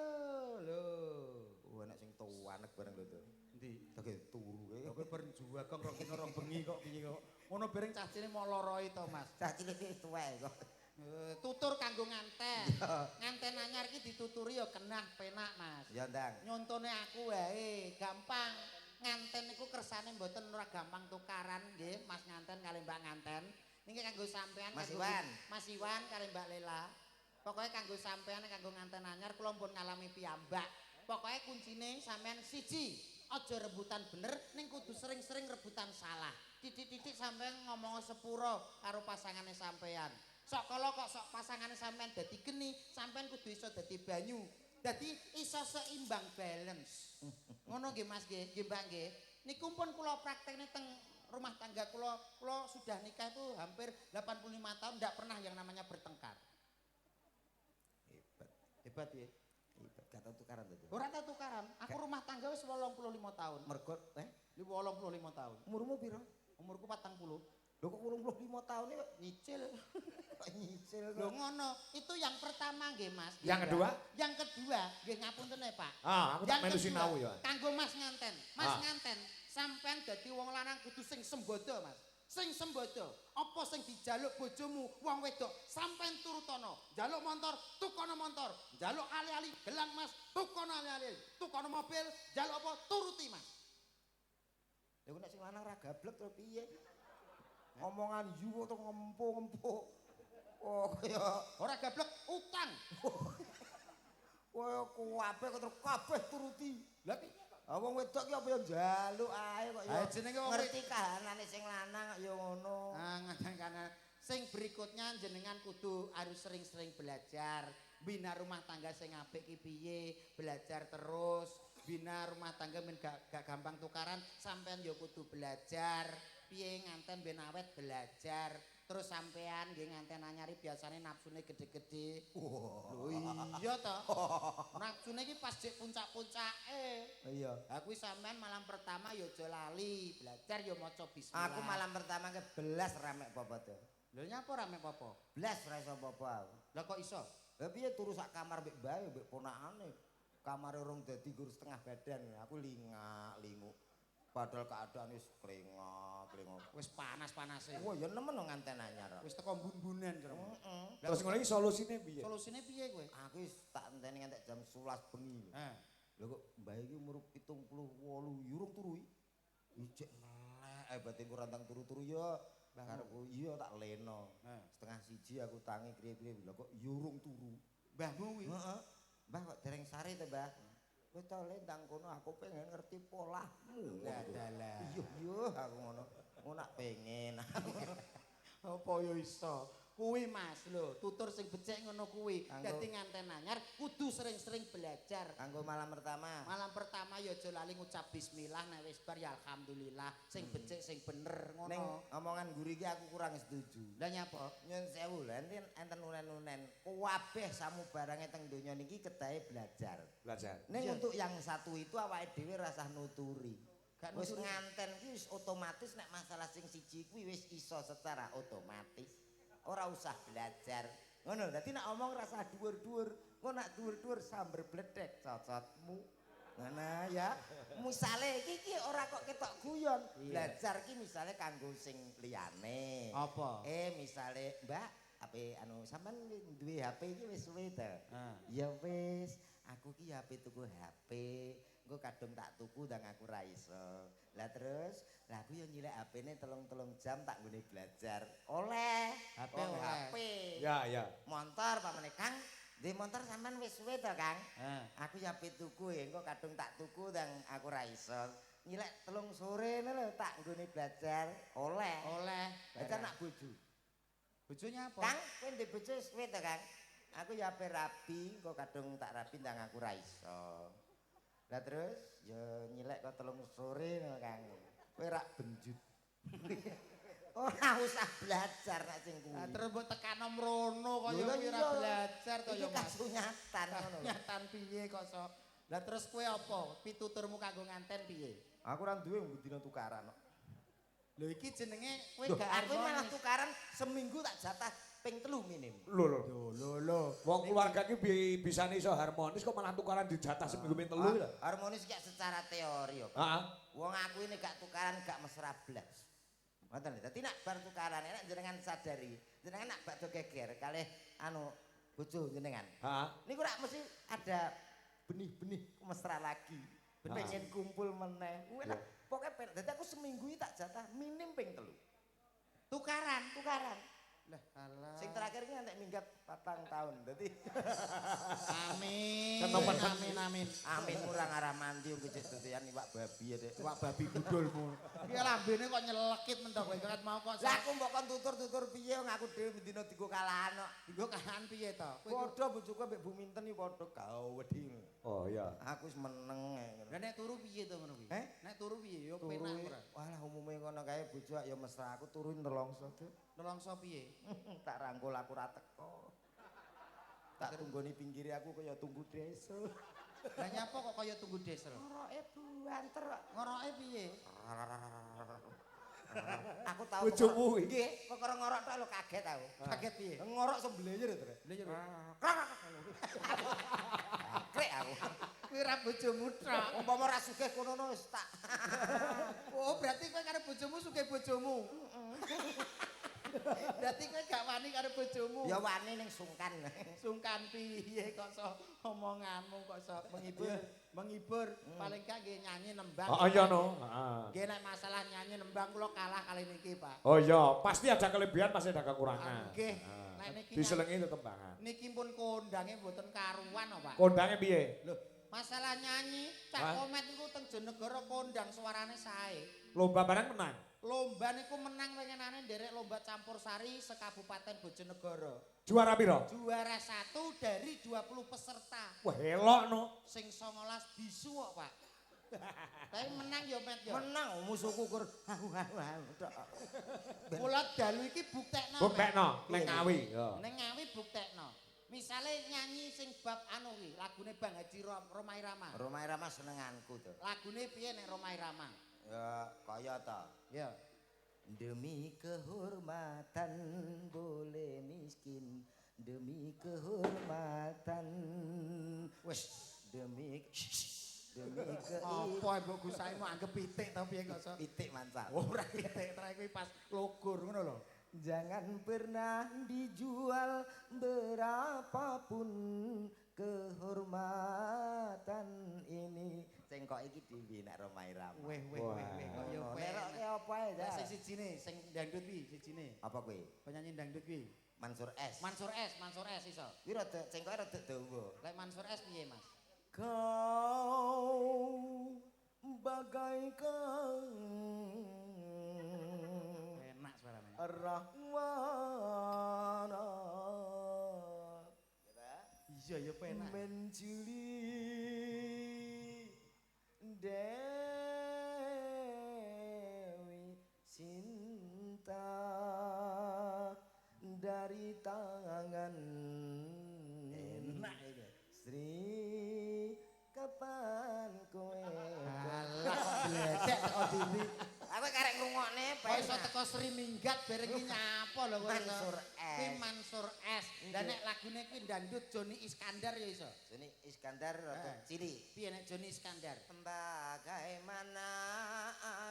E: Oh enak sing tuwanek bareng lho to.
D: Ndi?
E: Dage turu kowe.
D: Kowe bareng juwagong kok kena rong bengi kok piye kok. Ngono bareng cacine mau loroi to, Mas.
E: Cah cilik iki tuwek kok.
D: Tutur kanggo nganten. Nganten anyar iki dituturi ya kenah penak, Mas.
E: Ya ndang.
D: Nyontone aku wae, gampang. Nganten niku kersane mboten ora gampang tukaran nggih, Mas nganten kali Mbak nganten. Niki kanggo sampean
E: Mas Iwan.
D: Mas Iwan kali Mbak Lela. Pokoknya kanggo sampean kanggo nganten anyar kula pun ngalami piyambak. Pokoknya kuncine sampean siji, aja rebutan bener ning kudu sering-sering rebutan salah. Titik-titik sampean ngomong sepuro karo pasangane sampean. Sok kala kok sok pasangane sampean dadi geni, sampean kudu iso dadi banyu. Dadi iso seimbang balance. Ngono nggih Mas nggih, nggih Mbak nggih. Niku pun kula praktekne teng rumah tangga kula sudah nikah itu hampir 85 tahun ndak pernah yang namanya bertengkar.
E: Hebat.
D: Hebat ya.
E: Hebat gak tau tukaran to.
D: Ora tau tukaran. Aku rumah tangga wis 85 tahun.
E: Mergo
D: 85 tahun.
E: umurmu piro?
D: Umurku 40.
E: Lho kok 85 tahun iki
D: Nyicil.
E: kok nyicil
D: Lho
E: kok.
D: ngono, itu yang pertama nggih Mas.
A: Yang kedua?
D: Yang kedua, nggih ngapunten ya Pak.
A: Aku tak melu sinau ya.
D: Kanggo Mas nganten. Mas nganten, sampean dadi wong lanang kudu sing sembodo, Mas. Sing sembodo. Apa sing dijaluk bojomu wong wedok, sampean turutono. Jaluk motor, tukono motor. Jaluk ali-ali gelang Mas, tukono ali-ali. Tukono mobil, jaluk apa turuti Mas.
E: Lha kok nek sing lanang ra gablek to piye? Omongan yu kok ngempuk-ngempuk. Oh kaya
D: Ora gablek utang.
E: kaya kabeh kok terus kabeh turuti.
D: Lah piye?
E: Ah wong wedok ki apa ya njaluk ae kok ya.
D: Jenenge wong
E: ngerti kahanane sing lanang kok ya ngono.
D: Ngaten kana sing berikutnya jenengan kudu harus sering-sering belajar. Bina rumah tangga sing apik ki piye, belajar terus. Bina rumah tangga men gak gampang tukaran, sampean ya kudu belajar. Piye nganten ben awet belajar. Terus sampean nggih nganten anyari biasane nafsune gede-gede. Lho iya to. Nafsune iki pas jek puncak-puncake.
E: Iya.
D: Ha kuwi sampean malam pertama ya aja lali, belajar ya maca bismillah.
E: Aku malam pertama ke belas ramek popo to.
D: Lho nyapa rame apa?
E: Belas ra iso apa-apa aku.
D: Lah kok iso?
E: Lah piye turu sak kamar mbek bae mbek ponakane. Kamare urung dadi gur setengah badan. Aku lingak-linguk. Padahal keadaan wis klengak-klengok.
D: Wis panas-panase.
E: Oh ya nemen no nganten anyar.
D: Wis teko mbun-mbunan jero.
E: Heeh.
A: Terus ngono iki solusine piye?
D: Solusine piye kowe?
E: Aku wis tak enteni ngantek jam 11 bengi. Lho kok mbah iki umur 78 urung turu iki. Ijek melek batinku rantang turu-turu ya. Karepku iya tak leno. Setengah siji aku tangi kriye-kriye lho kok urung turu.
D: Mbahmu kuwi.
E: Heeh. Mbah kok dereng sare to, Mbah? Kowe to ndang kono aku pengen ngerti polahmu.
D: Lah dalah.
E: Iya aku ngono. Ngono nak pengen.
D: Apa yo iso? Kuwi Mas lho, tutur sing becik ngono kuwi. Dadi nganten anyar kudu sering-sering belajar.
E: Kanggo malam pertama.
D: Malam pertama ya aja lali ngucap bismillah nek wis bar ya alhamdulillah. Sing becik sing bener ngono.
E: Ning omongan guru iki aku kurang setuju.
D: Lah nyapa?
E: Nyun sewu lho, enten unen-unen. Kabeh samu barange teng donya niki kedahe belajar.
A: Belajar.
E: Ning untuk yang satu itu awake dhewe rasah nuturi.
D: Gak
E: Wis
D: nuturi.
E: nganten ki wis otomatis nek masalah sing siji kuwi wis iso secara otomatis. Ora usah belajar. Ngono, dadi nek omong rasa dhuwur-dhuwur, engko nek dhuwur-dhuwur sambar bledek cocotmu. Ngono ya. Misale iki ora kok ketok guyon. Belajar ki misale kanggo sing liyane.
D: Apa?
E: Misale, Mbak, HP anu sampean duwe HP iki wis suwe to?
D: Ah.
E: Ya wis, aku ki HP tuku HP. Engko kadung tak tuku ndang aku ra iso. Lah terus, lah aku yo nyilek HP-ne 3 jam tak nggone belajar. Oleh.
D: HP
E: Wong
D: oleh.
E: HP.
A: Ya, ya.
E: Montor pamane Kang. Di motor sampean wis suwe to, Kang?
D: Ah.
E: Aku ya HP tuku ya, engko kadung tak tuku ndang aku ra iso. Nyilek 3 sore lho tak nggone belajar. Oleh.
D: Oleh.
E: Belajar nak bojo.
D: Bojonya apa?
E: Kang, kowe ndek bojo wis suwe to, Kang? Aku ya HP rabi, engko kadung tak rabi ndang aku ra iso. Lah terus ya nyilek kok 3 sore lho, Kang. Kowe rak benjut. Ora usah belajar nek sing kuwi.
D: Lah terus mbok tekano mrono kaya
E: Lho,
D: kuwi ora
E: iya.
D: belajar to
E: Iki
D: ya Mas.
E: kasunyatan ngono lho.
D: Nyatan piye kok sok. Lah terus kowe apa? Pituturmu kanggo nganten piye?
E: Aku ora duwe mbudina tukaran kok.
D: Lho iki jenenge kowe
E: Loh,
D: gak
E: aku malah
D: harmonis.
E: tukaran seminggu tak jatah ping 3 minim.
D: Lho.
A: Wong keluarga ki bisane iso harmonis kok malah tukaran dijatah seminggu ping 3 lho.
E: Harmonis gak secara teori kok.
A: Heeh.
E: Wong aku ini gak tukaran gak mesra blas. Ngoten lho. Dadi nek bar tukaran nek jenengan sadari, jenengan nak bakdo geger kalih anu bojo jenengan.
A: Heeh.
E: Niku rak mesti ada benih-benih mesra lagi. Pengen kumpul meneh. Kuwi lah pokoke pengen. Dadi aku seminggu iki tak jatah minim ping 3. Tukaran.
D: Lah alah.
E: Sing terakhir ki entek minggat 4 tahun. Dadi
D: Amin.
A: Kenomen.
D: Amin.
E: amin murah ngarah mandi wong kecil dodoyan iwak babi ya, Dek.
D: Wak babi budulmu. Ki lambene kok nyelekit mentok kowe kan mau kok.
E: Lah aku mbok kon tutur-tutur piye wong aku dhewe mendina dienggo kalahan kok.
D: Dienggo kahan piye to? Kowe
E: Padha bojoku mbek Bu Minten iki padha gawedhi.
A: Oh iya.
E: Aku wis meneng ngono.
D: Lah nek turu piye to ngono kuwi? Nek turu piye yo
E: Turu
D: penak ora?
E: walah umume ngono kae bojo ya mesra aku turu nelongso, Dek.
D: Nelongso piye?
E: Tak rangkul aku ra teko. Tak tunggoni pinggire aku kaya tunggu desa.
D: Lah nyapa kok kaya tunggu desel?
E: Ngoroke buanter kok.
D: Ngoroke piye?
E: Aku tahu
A: Bojomu iki?
E: Nggih, perkara ngorok tok lho kaget aku.
D: Kaget piye?
E: Ngorok sembelyer to, Dek.
D: Lha yo.
E: Krek aku.
D: Kuwi ra bojomu tok.
E: Umpama ora sugih kono wis tak.
D: Oh, berarti kowe karo bojomu sugih bojomu. Berarti kowe gak wani karo bojomu.
E: Ya wani ning sungkan.
D: Sungkan piye kok sok omonganmu kok sok menghibur paling gak nggih nyanyi nembang.
A: Oh iya no. Heeh.
D: Nggih nek masalah nyanyi nembang kula kalah kali niki, Pak.
A: Oh iya, pasti ada kelebihan, pasti ada kekurangan.
D: Nggih.
A: Heeh.
D: Nek niki
A: Diselengi tetembangan.
D: niki pun kondange mboten karuan kok, Pak.
A: Kondange piye?
D: Lho, masalah nyanyi Cak
A: Hah?
D: Komet niku teng Jonegoro kondang suarane sae.
A: Lomba barang menang.
D: Lomba niku menang pengenane nderek lomba campur sari sekabupaten Bojonegoro.
A: Juara piro?
D: Juara 1 dari 20 peserta.
A: Wah, elok no.
D: Sing 19 bisu kok, Pak. Tapi menang ya, Met ya.
E: Menang musuhku kur. Tok.
D: Kula dalu iki buktekno. Met.
A: Buktekno ning Ngawi. Yo.
D: Ning Ngawi buktekno. Misale nyanyi sing bab anu kuwi, lagune Bang Haji Romai Rama.
E: Romai Rama senenganku to.
D: Lagune piye nek Romai Rama?
E: Ya kaya to.
D: Ya.
E: Demi kehormatan boleh miskin, demi kehormatan
D: Wis,
E: demi
D: apa mbok gusaimu anggap pitik to piye kok sok?
E: pitik mancal.
D: Ora pitik trek kuwi pas logur ngono lho.
E: Jangan pernah dijual berapapun kehormatan ini. Sing kok iki dhewe nek Romai Rama.
D: Weh kok yo kowe.
E: Neroke apa ae
D: Lah
E: ta?
D: sing sijine sing dangdut kuwi sijine.
E: Apa kuwi?
D: Penyanyi dangdut kuwi.
E: Mansur S.
D: Mansur S iso.
E: Kuwi rada cengkoke rada dawa.
D: Lek Mansur S piye, Mas?
E: Kau bagaikan
D: Enak suaranya.
E: rahwana
D: Iya ya penak.
E: menculik Dewi Sinta dari tangan
D: Enak itu.
E: Sri kapan kowe
D: Alah kok bledek kok diri.
E: aku karek ngrungokne
D: Kok iso teko Sri Minggat bareng iki nyapa lho kowe.
E: Mansur S.
D: Ki Mansur S. Lah nek lagune kuwi ndandut Joni Iskandar ya iso.
E: Joni Iskandar rada cilik.
D: Piye nek Joni Iskandar?
E: Bagaimana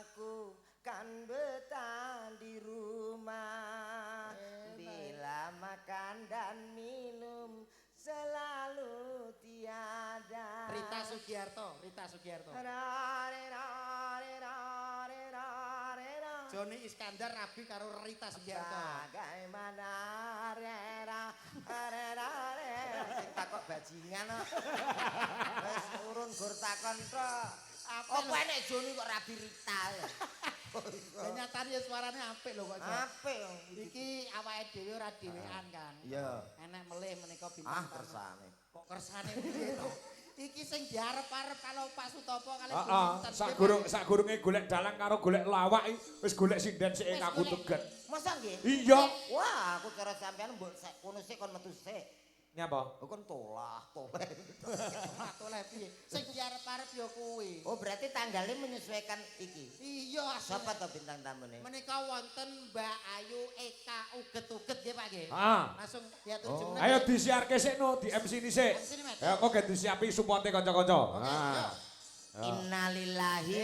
E: aku kan betah di rumah bila makan dan minum selalu tiada.
D: Rita Sugiarto. Joni Iskandar rabi karo Rita Sugiarto.
E: Bagaimana rera sing takok bajingan kok. Wis urun gur takon tok. Apa enek Joni kok rabi Rita ya?
D: Lah nyatane ya suarane apik lho kok.
E: Apik.
D: Iki awake dhewe ora dhewean kan.
E: Iya.
D: Enek melih menika bintang.
E: Kersane.
D: Kok kersane piye to? Iki sing diarep-arep kalau Pak Sutopo kali
A: Sakgurunge golek dalang karo golek lawak wis golek sinden sik ngaku teget.
E: Masa nggih?
A: Iya.
E: Wah, aku cara sampean mbok kono sik kon metu sik.
A: Nyapa?
E: Kon toleh.
D: Toleh piye? Sing diarep-arep ya kuwi.
E: Oh, berarti tanggalnya menyesuaikan iki.
D: Iya,
E: Siapa to bintang tamune?
D: menika wonten Mbak Ayu Eka uget-uget nggih Pak nggih.
A: Ah.
D: Langsung diatur jeneng.
A: Ayo disiarke sik no, di MC ni sik.
D: MC ni, Mas.
A: Ya kok ganti siapi supporte kanca-kanca.
D: Oke,
A: Ah.
E: Innalillahi.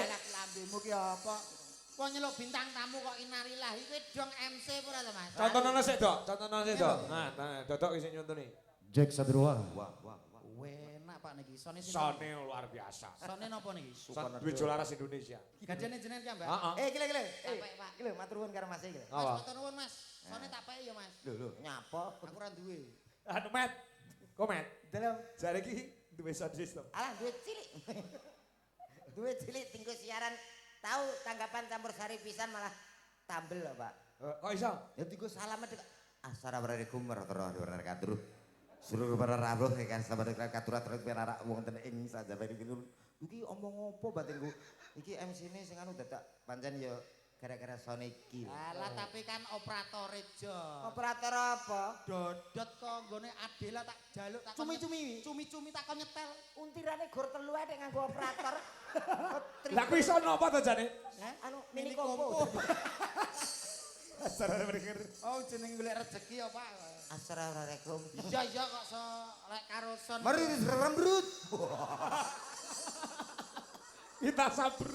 D: Anak lambemu ki apa? Kok nyeluk bintang tamu kok innalillahi kuwi dong MC pura to Mas?
A: Contohna sik, Dok. Contohna sik, Dok. Nah, Dodok iki nyontoni.
G: Jack Sadruwa.
E: Wah.
D: Enak Pak niki. Sone
A: Sone luar biasa.
D: Sone napa niki?
A: Son Duit Jolaras Indonesia.
D: Gadene jenengan ki Mbak?
A: Heeh.
E: Gile.
D: Tapek, Pak.
E: Gile matur nuwun karo Mas iki.
D: Mas
A: Apa?
D: matur nuwun Mas. Sone tapeke ya Mas.
E: Lho, nyapa?
D: Aku ora duwe.
A: Anu Met. Komen.
E: Dalam
A: Jare iki duwe sound system.
E: alah duit cilik. Duit cilik tingko siaran tahu tanggapan campur sari pisan malah tambel lho, Pak.
A: Kok iso?
E: Ya tingko salamet Assalamualaikum warahmatullahi wabarakatuh. Seluruh para rawuh ingkang selamat katurat pinarak wonten ing sajabane iki omong apa batinku. Iki MC-ne sing anu dadak pancen ya gara-gara sone iki.
D: Alah tapi kan operator jo.
E: Operator apa?
D: Dodot kok nggone Adela tak jaluk tak
E: Cumi-cumi.
D: Cumi-cumi tak kon nyetel.
E: Untirane gor telu ae nek nganggo operator.
A: Lah kuwi iso napa to jane?
E: Anu mini kompo.
A: Sarane mikir.
D: Oh jeneng golek rezeki ya Pak.
E: Assalamualaikum.
D: Iya kok so lek karo son.
E: Mari rembrut.
A: Kita sabar.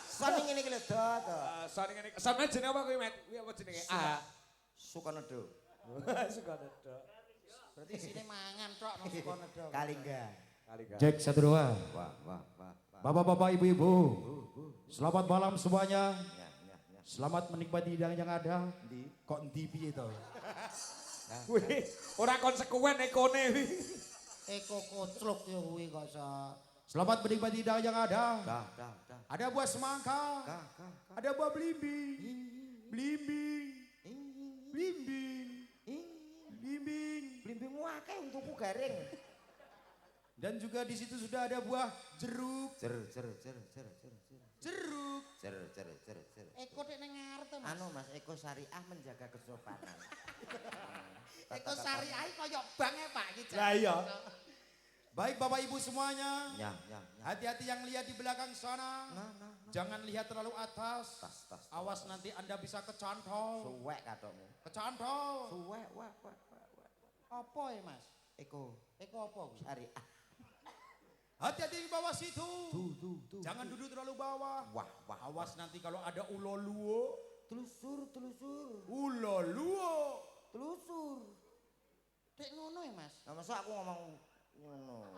E: Son ngene iki lho, Dot.
A: Son ngene. Son jenenge apa kuwi, Met? Kuwi apa jenenge? Ah.
E: Sukonedo.
A: Suka Dodok.
D: Berarti sini mangan tok nang Sukonedo.
E: Kalingga.
A: Kali kan.
G: Jack Sadruwa.
E: Wah.
G: Bapak-bapak, ibu-ibu. Selamat malam semuanya.
E: Ya.
G: Selamat menikmati hidangan yang ada.
E: Ndi?
G: Kok endi piye to?
A: Kuwi ora konsekuen ekone kuwi.
D: Eko kocluk ya kuwi kok iso.
G: Selamat menikmati hidangan yang ada.
E: Dah.
G: Ada buah semangka.
E: Kah.
G: Ada buah belimbing. Belimbing.
E: Blimbingmu akeh untukku garing.
G: Dan juga di situ sudah ada buah jeruk.
D: Jeruk.
E: Cer.
D: Eko nek nang ngarep to Mas.
E: Anu Mas Eko Syariah menjaga kesopanan.
D: Eko syariah koyo bank e Pak iki.
A: Lah iya.
G: Baik Bapak Ibu semuanya.
E: Ya.
G: Hati-hati yang lihat di belakang sana.
E: Nah.
G: Jangan lihat terlalu atas.
E: Tas.
G: Awas nanti Anda bisa kecantol.
E: Suwek katokmu.
G: Kecantol.
E: Suwek, wah.
D: Apa ya Mas?
E: Eko
D: Eko apa kuwi?
E: Syariah.
G: Hati-hati di bawah situ.
E: Tuh.
G: Jangan duduk terlalu bawah.
E: Wah.
G: Awas nanti kalau ada uloluo.
E: Telusur.
G: Uloluo.
E: Telusur.
D: Dek ngono ya Mas.
E: Nah, masa aku ngomong ngono.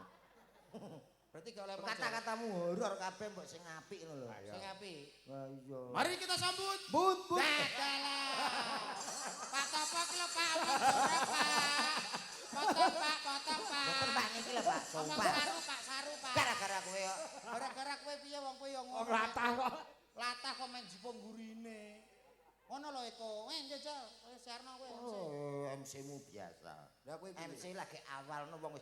D: Berarti gak oleh
E: Kata-katamu horor kabeh mbok sing apik ngono lho.
D: sing apik.
E: Lah iya.
G: Mari kita sambut.
E: But.
D: Dadalah. Pak Topok lho Pak. Potong Pak.
E: Dokter Pak niki lho Pak, sopan.
D: lho iku. Njajal, kowe siarno kowe MC.
E: Oh, MC-mu biasa.
D: Lah kowe
E: MC lagi awalno wong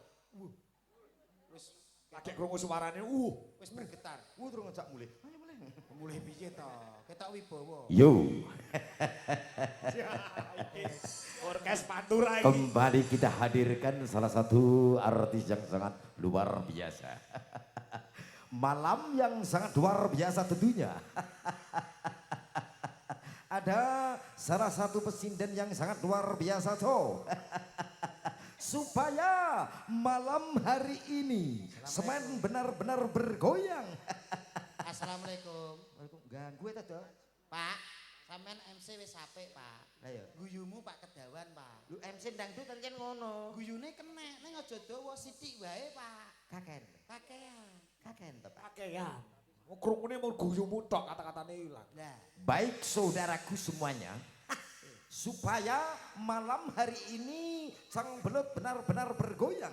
D: wis
A: Lagi krungu suarane
D: wis bergetar.
E: terus ngejak mulih. Ayo mulih.
D: Mulih piye to? Ketok wibawa.
F: Yo,
A: orkes pantura iki.
F: kembali kita hadirkan salah satu artis yang sangat luar biasa. Malam yang sangat luar biasa tentunya. Ada salah satu pesinden yang sangat luar biasa toh. Supaya malam hari ini semen benar-benar bergoyang.
D: Assalamualaikum.
E: Ganggu eta to.
D: Pak, sampean MC wis apik, Pak.
E: Lah ya.
D: Guyumu Pak Kedawan, Pak.
E: Lu MC dangdut pancen ngono.
D: Guyune kenek, ning aja dawa sithik wae, Pak.
E: Kaken.
D: Kakean.
E: To, Pak.
A: Pakaian. Krungune mau guyumu tok kata-katane ilang.
D: Lah,
F: Baik saudaraku semuanya, supaya malam hari ini sang belut benar-benar bergoyang.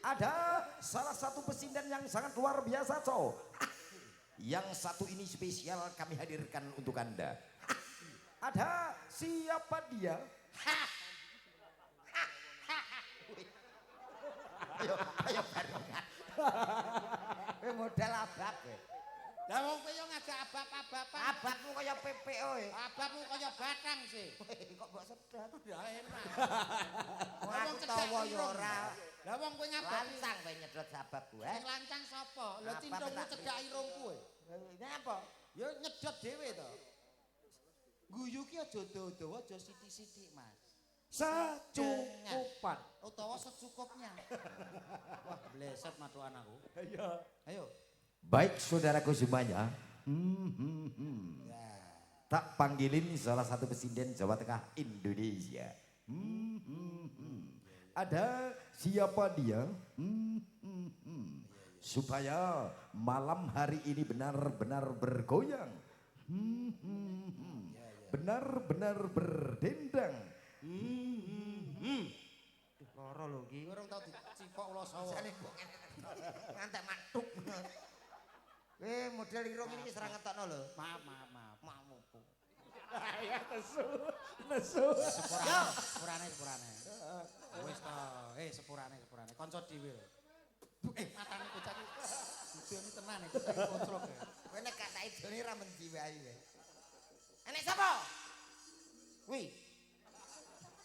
F: Ada salah satu pesinden yang sangat luar biasa toh. Yang satu ini spesial kami hadirkan untuk Anda. Ada siapa dia?
E: Ayo barengan. Modal abab kowe.
D: lah wong kowe yo ngajak abab-ababan.
E: Ababmu kaya PPO e.
D: Ababmu kaya batang sih.
E: Kok mbok sedot.
D: Ya enak.
E: Wong aku tawa yo ora.
D: Lah wong kowe ngabak
E: Lancang kowe nyedot sabab gue.
D: sing lancang sapa? Lah
E: Abab
D: cintungmu
E: tak
D: cedak irung kowe.
E: Napa?
D: Ya nyedot dhewe to. Guyu ki aja dawa-dawa aja sithik-sithik, Mas.
A: Sacukupan.
D: Utawa secukupnya. Wah, bleset matuan aku.
A: Iya.
D: Ayo.
F: Baik saudaraku semuanya. Tak panggilin salah satu pesinden Jawa Tengah Indonesia. Ada siapa dia? Supaya malam hari ini benar-benar bergoyang. Benar-benar berdendang.
E: Loro lho iki.
D: Urung tau dicipok ula sawo.
E: Jane kok ngantek matuk. Model irung ini wis ora ngetokno lho.
D: Maaf.
E: Mamuku.
A: Ya nesu.
D: Sepurane. Wis to. Sepurane. Kanca dhewe lho. Matane bocah iki. Idone tenan iki kocrok ya.
E: Kowe nek gak tak idoni ra menjiwai kowe. Enek sapa? Kuwi.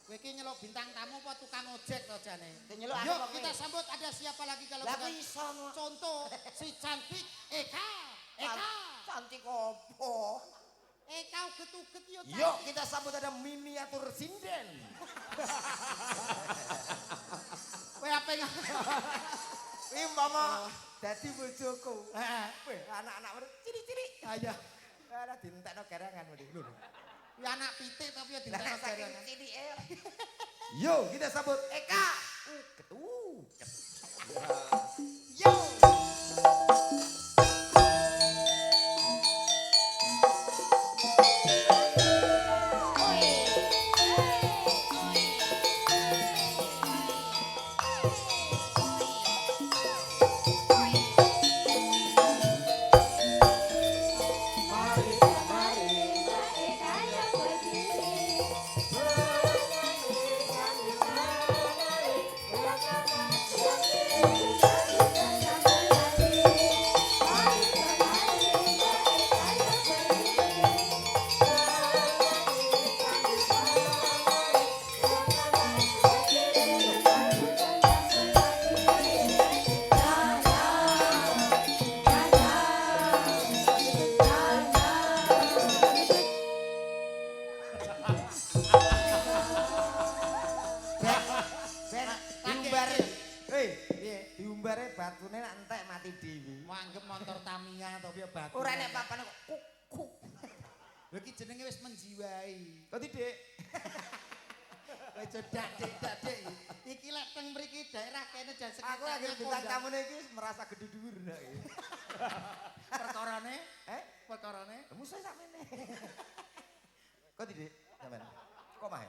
D: Kowe iki nyeluk bintang tamu apa tukang ojek to jane?
E: Nyeluk aku
D: Yuk
E: kok
D: kita
E: kowe.
D: sambut ada siapa lagi kalau
E: Lah
D: bukan
E: kuwi iso
D: contoh si cantik Eka.
E: cantik opo?
D: Eka uget-uget yo cantik.
F: Yuk kita sambut ada miniatur sinden.
D: Kowe ape
E: Kuwi umpama dadi bojoku.
D: Heeh.
E: Kowe anak-anak ciri-ciri.
D: Ayo.
E: Ora dientekno garangan wedi. Lho.
D: Ya anak pitik tapi ya
E: Lah
D: dintekno
E: saking
D: jarangan.
E: cilike.
F: Yuk kita sambut
E: Eka. Yo. Diumbare batune nek entek mati dhewe.
D: Mau anggap motor Tamiya atau piye batu.
E: Ora nek papan kok kuk.
D: Lha iki jenenge wis menjiwai.
E: Kok Dik?
D: Wis cedak dik. Iki lek teng mriki daerah kene jan sekitar.
E: Aku lagi bintang tamune iki merasa gede dhuwur nek.
D: Perkarane, perkarane.
E: Musuh sakmene. Kok Dik? Sampeyan. Kok mah?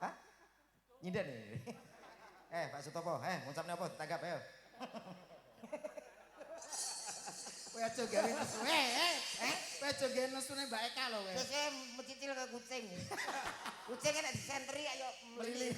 E: Hah? Nyinden iki. Pak Sutopo, ngucapne apa? Tanggap ayo.
D: Kowe aja gawe nesu. Kowe aja gawe nesune Mbak Eka lho kowe.
E: Terus saya mencicil ke kucing. Kucing kan disentri ayo melili.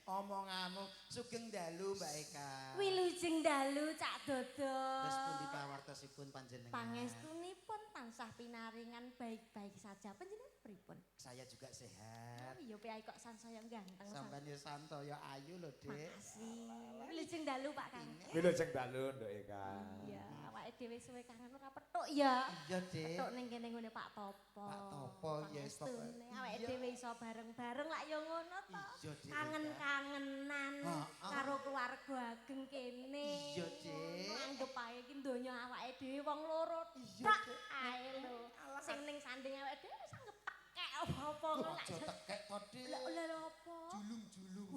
D: Omonganmu sugeng dalu Mbak Eka.
B: Wilujeng dalu Cak Dodo.
D: Terus pundi pawartosipun panjenengan?
B: Pangestunipun tansah pinaringan baik-baik saja. Panjenengan pripun?
D: Saya juga sehat.
B: Iya piye kok sansaya ganteng.
D: Sampeyan yo santoyo ayu lho, Dik.
B: Makasih. Wilujeng dalu Pak Kang.
A: Wilujeng dalu Nduk Eka.
B: Iya, awake dhewe suwe kangen ora petuk ya.
D: Iya, Dik.
B: Petuk ning kene ngene Pak Topo.
D: Pak Topo, yes, Pak.
B: Pangestune awake dhewe iso bareng-bareng lak ya ngono to.
D: Iya, Dik.
B: Kangen-kangenan
D: Heeh.
B: karo keluarga ageng kene.
D: Iya, Dik.
B: Anggap ae iki donya awake dhewe wong loro. Tak ae lho. Sing ning sanding awake dhewe wis anggap tekek apa-apa ngono lak.
D: Aja tekek to, Dik.
B: Lah apa?
D: Julung-julung.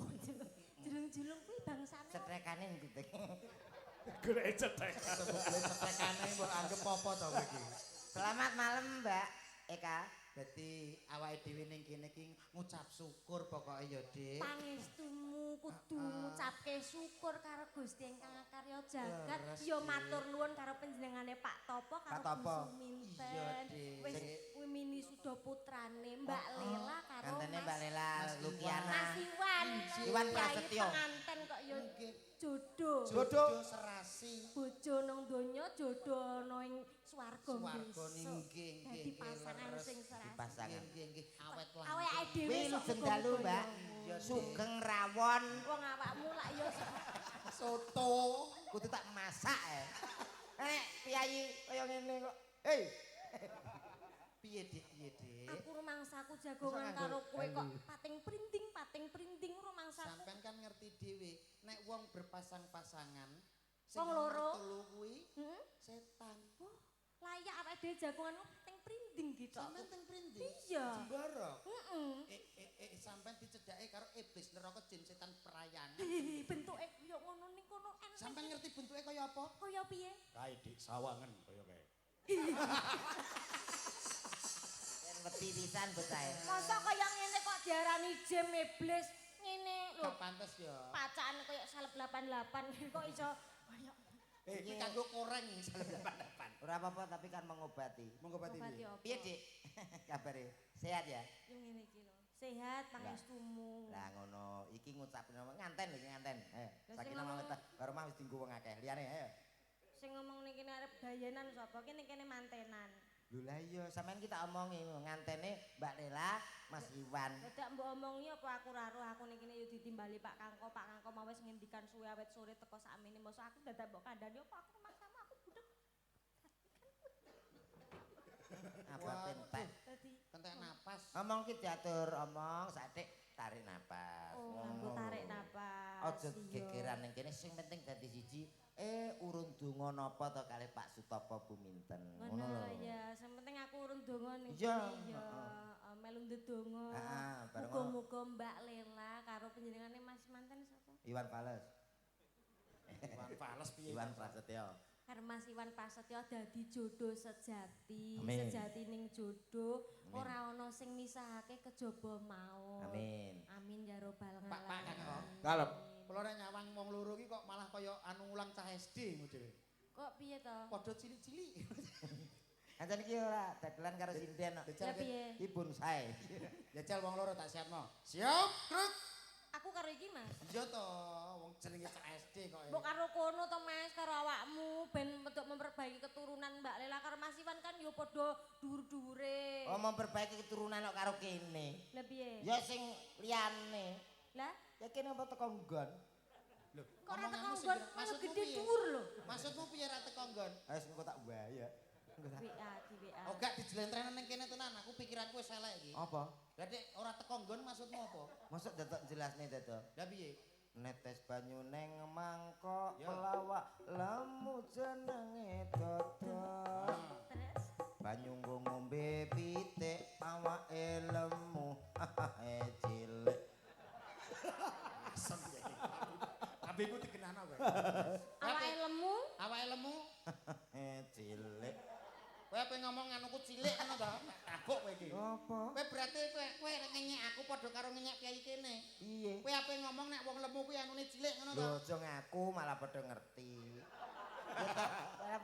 B: Julung-julung kuwi bangsane.
E: Setrekane ndi Dik?
A: Golek cetek.
D: Sebab kowe cetekane mbok anggap apa to kowe iki?
E: Selamat malam Mbak Eka.
D: Dadi awake dhewe ning kene iki ngucap syukur pokoke ya, Dik.
B: Pangestumu kudu ngucapke syukur karo Gusti ingkang karya jagat.
D: Leres,
B: Ya
D: Dik.
B: matur nuwun karo panjenengane Pak Topo karo
E: Pak Topo.
B: Bu Suminten.
D: Iya, Dik.
B: Wis kuwi mini suda putrane Mbak Lela karo
E: Kantene
B: Mas
E: Mbak Lela
D: Mas
E: Lukiana.
B: Mas Iwan.
E: Iwan
B: Kyai
E: Prasetyo.
B: penganten kok ya
D: Nggih.
B: jodoh.
D: Jodoh serasi.
B: Bojo nang donya jodoh ana ing swarga
D: Swarga
B: besok.
D: nggih,
B: Dadi
D: nggih,
B: pasangan
D: leres.
B: sing serasi.
E: Pasangan.
D: Nggih, nggih, awet lan.
B: Awake dhewe
E: Wilujeng dalu Mbak. Sugeng rawon.
B: Wong awakmu lak ya
D: Soto.
E: Kudu tak masak Nek piyayi kaya ngene kok. Hei.
D: Piye, Dik? Piye, Dik?
B: aku rumangsaku jagongan karo kowe kok pating printing rumangsaku.
D: Sampeyan kan ngerti dhewe, nek wong berpasang-pasangan sing
B: Wong loro?
D: nomor telu kuwi
B: Heeh.
D: setan.
B: Layak awake dhewe jagongan pating printing gitu.
D: Sampeyan teng prindi?
B: Iya.
D: Jembarok.
B: Heeh.
D: Sampeyan dicedhake karo iblis neraka jin setan perayangan.
B: Bentuke koyo ngono ning kono enak.
D: Sampeyan ngerti bentuke kaya apa?
B: Kaya piye?
A: Kae dik sawangen kaya kae.
E: Yen wedi pisan bocahe.
B: Masa kaya ngene kok diarani jem iblis ngene lho.
D: Gak pantes ya.
B: Pacaan koyo salep 88 kok iso kaya
D: Iki kanggo koreng salep 88.
E: Ora apa-apa tapi kan mengobati.
D: Mongobati
B: obati
D: piye?
B: apa?
E: Piye Dik? Kabare? Sehat ya?
B: Yo ngene iki lho. Sehat pangestumu.
E: Lah ngono, iki ngucapin nganten lho nganten.
B: Lah, sing
E: Sakinah
B: ngomong-
E: mawaddah warahmah wis dienggo wong akeh. Liyane ayo.
B: Sing ngomong ning kene arep gayenan sapa? Ki ning kene mantenan.
E: Lho lah iya, sampean kita omongi ngantene Mbak Lela, Mas Iwan.
B: Dadak mbok omongi apa aku ora roh aku ning kene yo ditimbali Pak Kangko mau wis ngendikan suwe awet sore teko sakmene mosok aku dadak mbok kandhani apa aku maksamu aku budek.
E: Apa pentek?
B: Dadi
D: Kentek napas.
E: Omong ki diatur, omong sadik tarik napas.
B: oh nganggo tarik napas.
E: Aja
B: Iya.
E: gegeran ning kene sing penting dadi siji. Urung donga napa to kalih Pak Sutopo Buminten. Ngono
B: Ngono
E: lho.
B: ya, sing penting aku urung donga ning
E: Iya,
B: kene ya. Melu ndedonga.
E: Heeh, bareng
B: Muga-muga Mbak Lela karo panjenengane Mas manten sapa?
E: Iwan Fales.
D: Iwan Fales piye?
E: Iwan Prasetyo.
B: Karo Mas Iwan Prasetyo dadi jodoh sejati.
E: Amin.
B: Sejati ning jodoh
E: Amin.
B: ora ana sing misahake kejaba mau.
E: Amin.
B: Amin ya robbal
D: Pak Kangko.
A: Kalem.
D: Kula nek nyawang wong loro iki kok malah kaya anu ulang cah SD modele.
B: Kok piye to?
D: Padha cilik-cilik.
E: Anten iki ora dagelan karo sinden kok.
B: Ya
D: Jajal
B: piye?
E: Iki bonsai.
D: jajal wong loro tak siapno. Siap, Kruk.
B: Aku karo iki Mas.
D: Iya to, wong jenenge cah SD kok.
B: Mbok karo kono to Mas, karo awakmu ben untuk memperbaiki keturunan Mbak Lela karo Mas Iwan kan yo padha dhuwur-dhuwure.
E: Oh memperbaiki keturunan kok karo kene.
B: Lah piye?
E: Ya sing liyane.
B: Lah,
E: Ya kene apa teko nggon?
D: Lho,
B: kok ora teko
D: omonganmu sing
B: nggon,
D: bener.
B: kok
D: Maksudmu
B: gede
D: piye?
B: dhuwur lho.
D: Maksudmu piye ra teko nggon?
E: Wis engko tak waya. Engko tak.
B: WA di WA.
D: Oh gak dijlentrehna ning kene tenan, aku pikiranku wis elek iki.
E: Apa?
D: Lah nek ora teko nggon maksudmu apa?
E: Masuk dadak jelasne dadak.
D: Lah piye?
E: Netes banyu neng mangkok
D: Ya.
E: pelawak lemu jenenge dodol.
B: Terus
E: Banyu nggo ngombe pitik awake lemu. Cilik.
D: Asem ya iki. Kabehku digenano kowe.
B: awake lemu,
D: Awake lemu,
E: Cilik.
D: kowe ape ngomong anuku cilik ngono to? Tabuk kowe iki.
E: Apa?
D: Kowe berarti kowe rek ngenyek aku padha karo ngenyek kiai kene.
E: Iye.
D: Kowe ape ngomong nek wong lemu kuwi anune cilik ngono to?
E: Lho aja ngaku malah padha ngerti. Ya tak,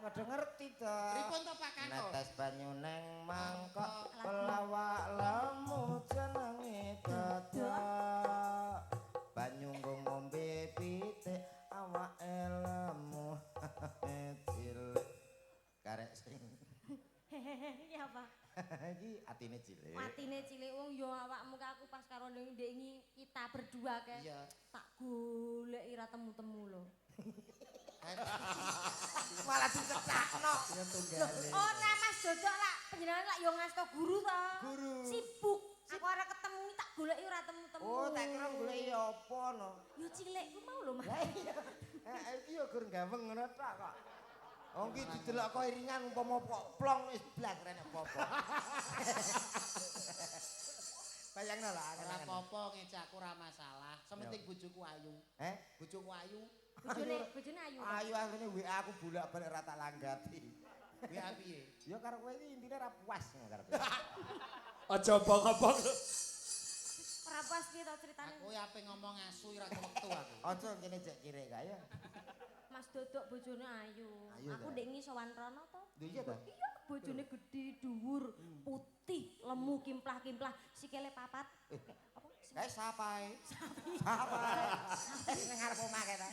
E: padha ngerti to.
D: Pripun to Pak Kangko?
E: Netes banyu neng mangkok pelawak lemu jenenge dadak. Banyu nggo ngombe pitik awake lemu. Cilik. Karek sing
B: Iya apa?
E: iki atine cilik.
B: Atine cilik wong yo awakmu ke aku pas karo ndek kita berdua ke.
D: Iya.
B: Tak golek ira temu-temu lho.
E: Malah dicecakno. Ya tunggale.
B: Ora Mas Dodok lak panjenengan lak yo ngasto guru to.
E: Guru.
B: Sibuk. Aku ora ketemu tak goleki ora temu-temu.
E: Oh, tak kira goleki apa no.
B: Yo cilik ku mau lho Mas.
E: Lah iya. Iki yo gur gaweng ngono tok kok. Oh iki didelok kok iringan umpama kok plong wis blas rene apa-apa. Bayangno lah
D: Ora apa-apa ngecakku ora masalah. Sementing bojoku ayu. Bojoku ayu.
B: Bojone ayu.
E: Ayo akhirnya WA aku bolak-balik ra tak langgati.
D: WA piye?
E: Ya karo kowe iki intine ra puas karo.
A: Aja bong-bong.
B: Ora pas piye to critane.
D: Aku ape ngomong asu ora wektu aku.
E: Aja kene cek kire kae ya.
B: Mas Dodok bojone ayu.
E: Ayu
B: Aku
E: ta?
B: ndek ngisowan rono to.
E: Lho iya ta?
B: Iya, bojone gede, dhuwur, putih, lemu, kimplah-kimplah, sikile papat. Apa?
E: Kae sapae? Sapae. Ning ngarep omah kae ta.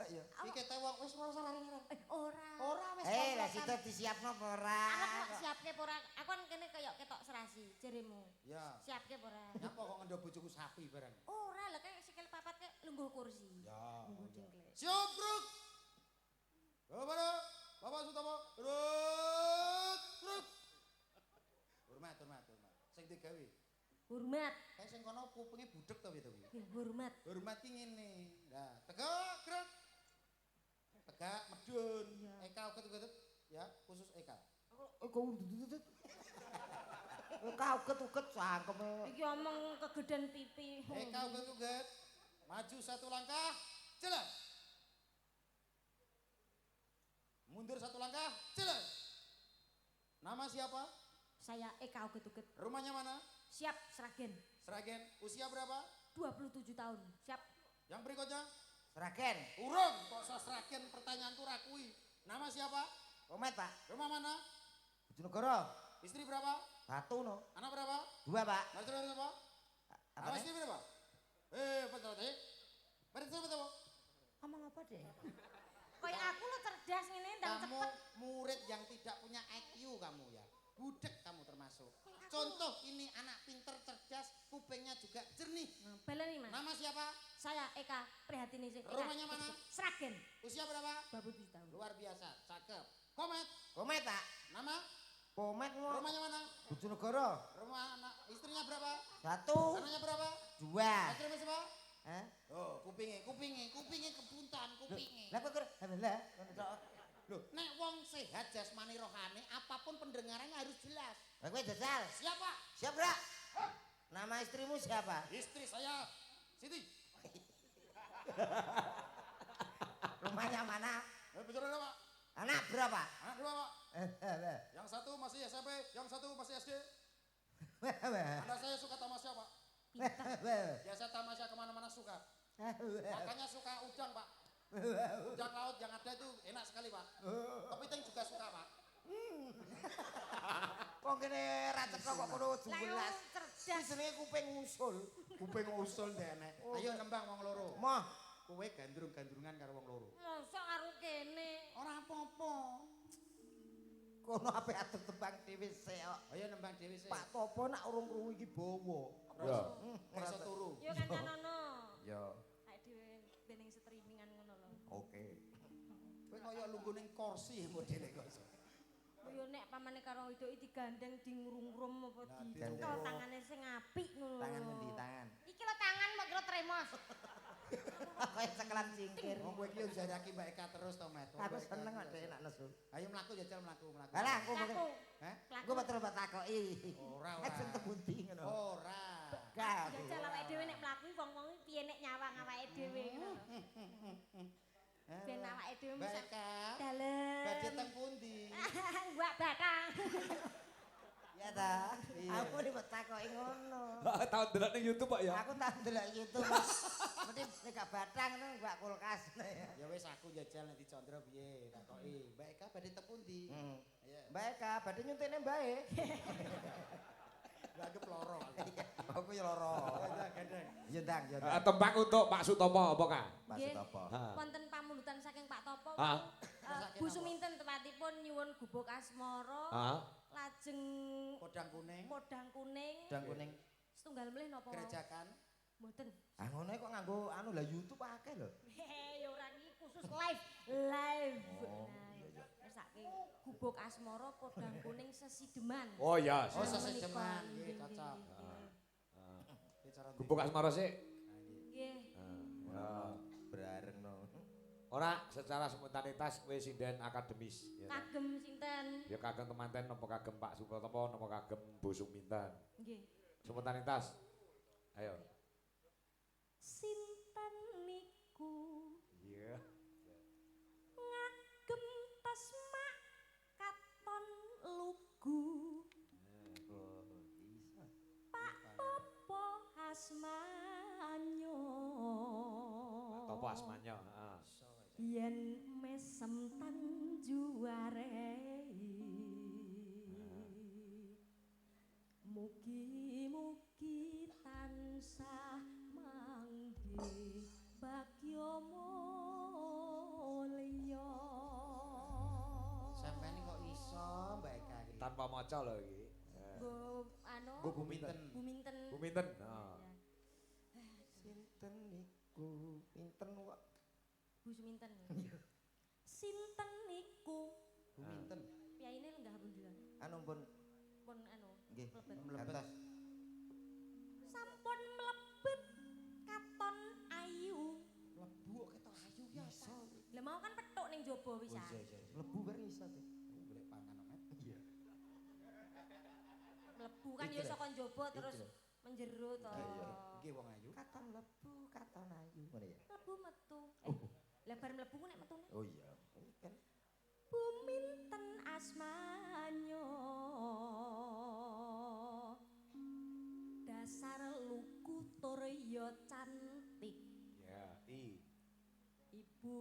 E: Iya.
D: Iki kete wong wis ora salah ngarep.
B: Ora.
D: Ora wis.
E: Lah situ disiapno apa ora?
B: Arep siapke apa ora? Aku kan kene kaya ketok serasi, jaremu.
D: Ya.
B: Siapke apa ora?
D: Nyapa kok ngendho bojoku sapi bareng.
B: Ora, lah kayak sikil papat kayak lungguh kursi.
D: Ya.
B: Lungguh dingklek.
G: Siap, Bruk. Bapak Sutomo. Bruk.
D: Hormat. Sing digawe.
B: Hormat.
D: Kae sing kono kupinge budhek to piye to kuwi?
B: Ya, hormat.
D: Hormat ki ngene. Lah, tegak, Grek. Tegak, medun.
B: Iya.
D: Eka uget-uget. Ya, khusus Eka.
E: Kok ndut. Kok uget-uget cangkeme.
B: Iki omong kegedean pipi.
D: Eka uget-uget. Maju satu langkah. Jalan. Mundur satu langkah. Jalan. Nama siapa?
B: Saya Eka uget-uget.
D: Rumahnya mana?
B: Siap, Sragen.
D: Sragen. Usia berapa?
B: 27 tahun. Siap.
D: Yang berikutnya?
E: Sragen.
D: Urung. Kok Sragen pertanyaanku rakui. Nama siapa?
E: Komet, Pak.
D: Rumah mana?
E: Bojonegoro.
D: Istri berapa?
E: Satu no.
D: Anak berapa?
E: 2, Pak.
D: Mertua berapa?
E: Apa
D: Nama
E: nih?
D: istri berapa? Betul tadi. Mertua berapa?
B: Ngomong apa deh? Kayak aku lo cerdas ngene ndang
D: Kamu
B: cepet.
D: murid yang tidak punya IQ kamu ya. Budek kamu termasuk. Contoh ini anak pinter cerdas, kupingnya juga jernih.
B: Baleni Mas.
D: Nama siapa?
B: Saya Eka Prihatini sih.
D: Rumahnya mana?
B: Sragen.
D: Usia berapa?
B: 27 tahun.
D: Luar biasa, cakep. Komet.
E: Komet, Pak.
D: Nama?
E: Komet mo.
D: Rumahnya mana?
E: Bojonegoro.
D: Rumah anak istrinya berapa?
E: 1,
D: Anaknya berapa?
E: 2.
D: Istrinya siapa?
E: Hah?
D: Oh, kupingnya kebuntan, kupingnya.
E: Lah kok lah ngono tok.
D: Loh, nek wong sehat jasmani rohani, apapun pendengarannya harus jelas.
E: Lah kowe jajal.
D: Siapa?
E: Siap, Bra? Nama istrimu siapa?
D: Istri saya, Siti.
E: Rumahnya mana?
G: Bicara apa?
E: Anak berapa?
G: Anak dua, Pak. Yang satu masih SMP, yang satu masih SD. Anak saya suka tamasya, Pak. Biasa tamasya kemana-mana suka. Makanya suka udang, Pak. Udang laut yang ada itu enak sekali, Pak. Kepiting juga suka, Pak.
E: Kok kene ra cetha kok kono
B: Lah yo
E: jelas.
B: cerdas.
E: Jenenge kuping usul.
D: Kuping usul dene. Ayo nembang wong loro.
E: Mah,
D: Kowe gandrung-gandrungan karo wong loro.
B: Mosok karo kene.
D: Ora apa-apa.
E: kono ape atur tembang dhewe sik kok.
D: Ayo nembang dhewe sik.
E: Pak Topo nak urung krungu iki bawa.
A: Ya.
D: Ora iso turu.
B: Yo kancanono.
E: Ya,
B: Kayak dhewe dening streamingan ngono lho.
E: oke.
D: Kowe kaya lungguh ning kursi modele kok.
B: Yo nek pamane karo wedoke digandeng di ngrum-ngrum apa
D: Nah,
B: di
E: digandeng.
B: Kok tangane sing apik ngono.
E: Tangan ngendi tangan?
B: Iki lho tangan mbok kira tremos.
E: Kaya cekelan cingkir.
D: Wong kowe iki yo jaraki Mbak Eka terus to, Met.
E: Aku seneng kok dhek nak nesu.
D: Ayo mlaku jajal mlaku.
E: Alah, aku mungkin.
B: Laku.
D: Heh?
B: Laku.
E: Aku betul tak takoki.
D: Ora, ora.
E: Nek sing tebundi ngono.
D: Ora.
E: Gak.
B: Jajal awake dhewe nek mlaku wong-wong iki piye nek nyawang awake dhewe ngono. Ben awake dhewe
D: Mbak
B: bisa
D: Eka.
B: dalem.
D: Badhe teng pundi?
B: Mbak Bakang.
E: Ya ta. Aku nek takoki ngono.
A: Tau ndelok ning YouTube kok ya.
E: Aku tak ndelok YouTube. Mesti nek gak batang nang mbak kulkas.
D: Ya wis aku njajal nek dicondro piye takoki. Mbak Eka badhe tep pundi? Iya.
E: Mbak Eka badhe nyuntikne Mbak E.
D: Lha anggap loro.
E: Aku ya lara.
D: Gendeng.
E: Ya ndang, ya.
A: Tembang untuk Pak Sutopo apa Kak?
E: Pak
B: Nggih.
E: Sutopo.
B: Wonten pamulutan saking Pak Topo.
A: Ah.
B: Bu Suminten tepatipun nyuwun gubuk asmara.
A: Heeh.
B: Lajeng
D: Podang kuning.
B: podang kuning.
E: Udang kuning.
B: Setunggal melih napa?
D: Gerejakan.
B: Mboten.
E: Ah ngono kok nganggo anu lah YouTube akeh lho.
B: Ya ora iki khusus live.
E: Oh,
B: Nah, ngersake gubuk asmara podang kuning sesideman.
A: Oh iya.
D: Oh,
B: Menika.
D: sesedeman. Nggih,
B: Nggih,
D: cocok.
B: nggih.
D: Iki cara
A: Gubuk asmara sih.
B: Nggih.
E: Bareng no.
A: Ora secara spontanitas kowe sinden akademis. Ya.
B: Kagem sinten?
A: Ya kagem kemanten napa kagem Pak Sutopo napa kagem Bu Suminten.
B: Nggih.
A: Spontanitas. Ayo.
B: Sinten niku
A: Iya.
B: ngagem tasma katon lugu Pak Topo Asmanyo
A: Topo asmanya, heeh.
B: yen mesem tanjuarei mugi-mugi tansah mangke bagya mulya
D: Sampeyan kok iso Mbak Eka iki?
A: Tanpa maca lho iki.
B: Go anu
A: Go Buminten.
B: Buminten.
A: Buminten. Heeh.
E: Sinten niku pinten kok.
B: Bu Suminten. Sinten niku
D: Buminten.
B: piyaine lenggah punjulan.
E: Anu pun
B: Pun anu
E: nggih
B: mlebet.
E: mlebet.
B: Sampun mlebet katon ayu.
D: Lebu kok ketok ayu ya.
B: Lah mau kan petuk ning jaba pisan.
E: Mlebu bareng iso tuh.
D: Golek pangan Met.
E: Iya.
B: Mlebu kan ya saka jaba terus menjero to.
D: Nggih wong ayu.
E: Katon mlebu, katon ayu. Ngono ya.
B: Mlebu metu. Lah bar mlebu ku nek metune.
E: Oh iya. Kan
B: Buminten asmanyo dasar lugu tur ya cantik.
A: Ya,
B: Ibu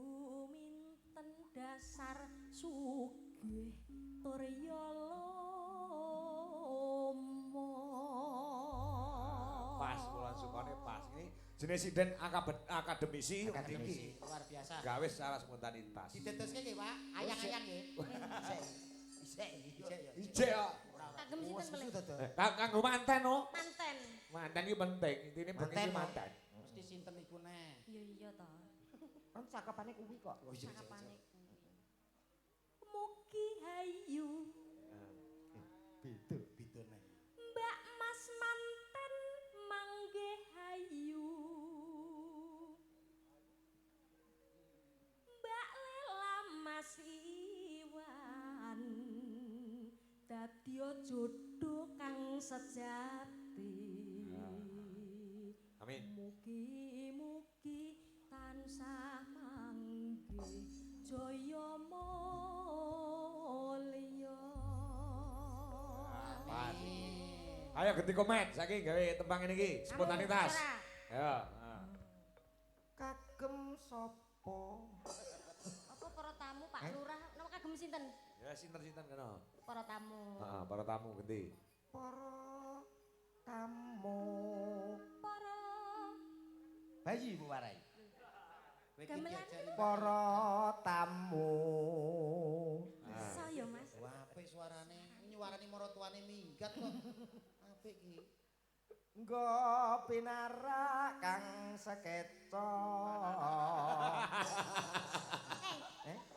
B: minten dasar sugih tur ya lomo.
A: pas kula sukane pas. Ini jenis sinden akademisi
D: Akademisi luar biasa.
A: gawe secara spontanitas.
D: Didedoske nggih, Pak. Ayang-ayang nggih.
E: isek iki.
A: Ije kok.
B: Kagem sinten melih?
A: Kanggo manten no.
B: Manten.
A: Manten iki penting, intine bengi
E: Manten,
A: iki manten.
D: Mesti sinten iku neh.
B: Iya iya to.
E: Kan cakepane kuwi kok.
D: Oh iya.
B: Cakapane kuwi. Mugi hayu
E: Beda.
D: Beda neh.
B: Mbak Mas manten mangge hayu Mbak Lela Mas Iwan dadya jodoh kang sejati.
A: Amin.
B: Mugi-mugi tansah mangge jaya mulya.
A: Pas. Ayo ganti komen saking gawe tembang ini iki spontanitas. Ya,
E: Kagem sapa?
B: Apa para tamu Pak Lurah? Nama kagem sinten?
A: Ya sinten-sinten kena.
B: Para tamu.
A: Heeh, para tamu ganti.
E: Para tamu.
B: Para
E: Bayi Bu Warai.
D: Kowe iki
B: Gamelan.
D: diajari
E: Para tamu.
B: saya Mas.
D: Wah, apik suarane. Nyuarani maratuane minggat kok. Apik iki.
E: Nggo pinarak kang sekeca.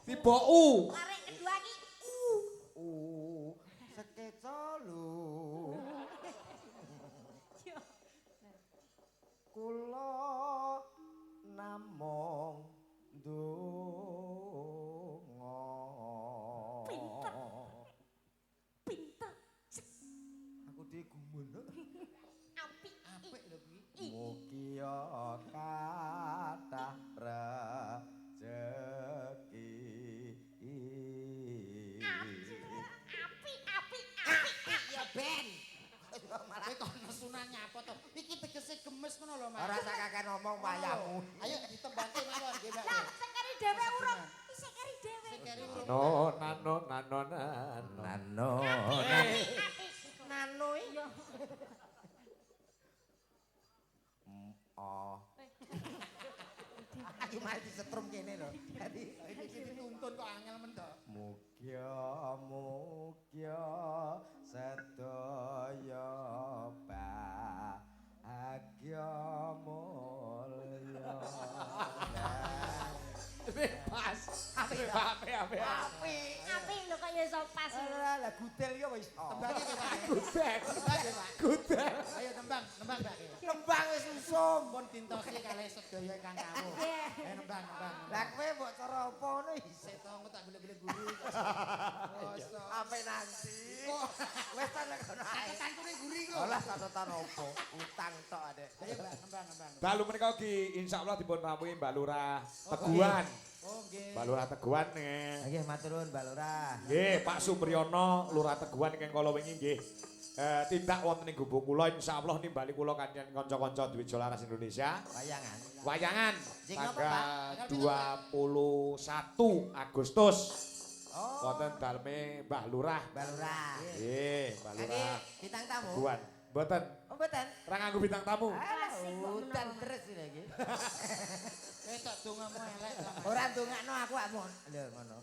A: Tiba U.
B: Arek kedua iki
E: Sekeca lho. Kula namung ndonga.
B: pinter,
E: Aku dhewe gumun.
B: apik.
D: Apik lho kuwi.
E: Mugi kathah rejeki.
B: Apik ya Ben.
D: lho, Mas.
E: Ora sak kakek ngomong wayahmu.
D: Ayo ditembake mawon nggih, Mbak.
B: Lah, sing keri dhewe urung. Isih keri dhewe.
D: Sing keri urung.
A: Nano.
E: Nano. Nano
B: Iya.
E: Oh. Iki mari disetrum kene lho. Dadi
D: Iki dituntun kok angel men to.
E: Mugya sedaya bahagia mulya.
A: Bebas. Apik.
B: Apik lho kok ya iso pas.
E: Lah gudel ya wis.
D: Tembake nggih, Pak.
A: Gudel.
D: Tembake, Pak.
A: Gudel.
D: Ayo tembang, Mbak.
E: Nembang wis usum.
D: Pun dintosi kalih sedaya Kang Kawu.
B: Nggih.
D: Ayo nembang.
E: Lah kowe mbok cara apa ngono isih
D: Setong tak golek-golek guru.
E: sampe nanti. Wis ta nek ngono ae.
D: Catetanku ning guri kok.
E: Olah catatan opo? Utang tok adek.
D: Ayo Mbak, nembang.
A: Dalu menika ki insyaallah dipun rampungi Mbak Lurah Teguhan.
D: Oh, nggih.
A: Mbak Lurah Teguhan nih.
E: Nggih matur nuwun Mbak Lurah.
A: Nggih, Pak Supriyono Lurah Teguhan ingkang kala wingi nggih. Tindak wonten ing gubuk kula insyaallah nimbali kula kanthi kanca-kanca Dwija Laras Indonesia.
E: Wayangan.
A: Wayangan
E: Sing apa,
A: tanggal 21 Agustus.
E: Oh.
A: Wonten daleme Mbah Lurah.
E: Mbak Lurah.
A: Nggih, Mbah
E: Lagi
A: Lurah
E: bintang tamu.
A: Teguhan. Mboten,
E: Oh mboten.
A: ora nganggo bintang tamu.
B: Klasik kok
E: Udan
B: menawa.
E: terus iki lagi.
D: Kowe tak dongamu elek to, Mas.
E: Ora ndongakno aku amon. Lho ngono.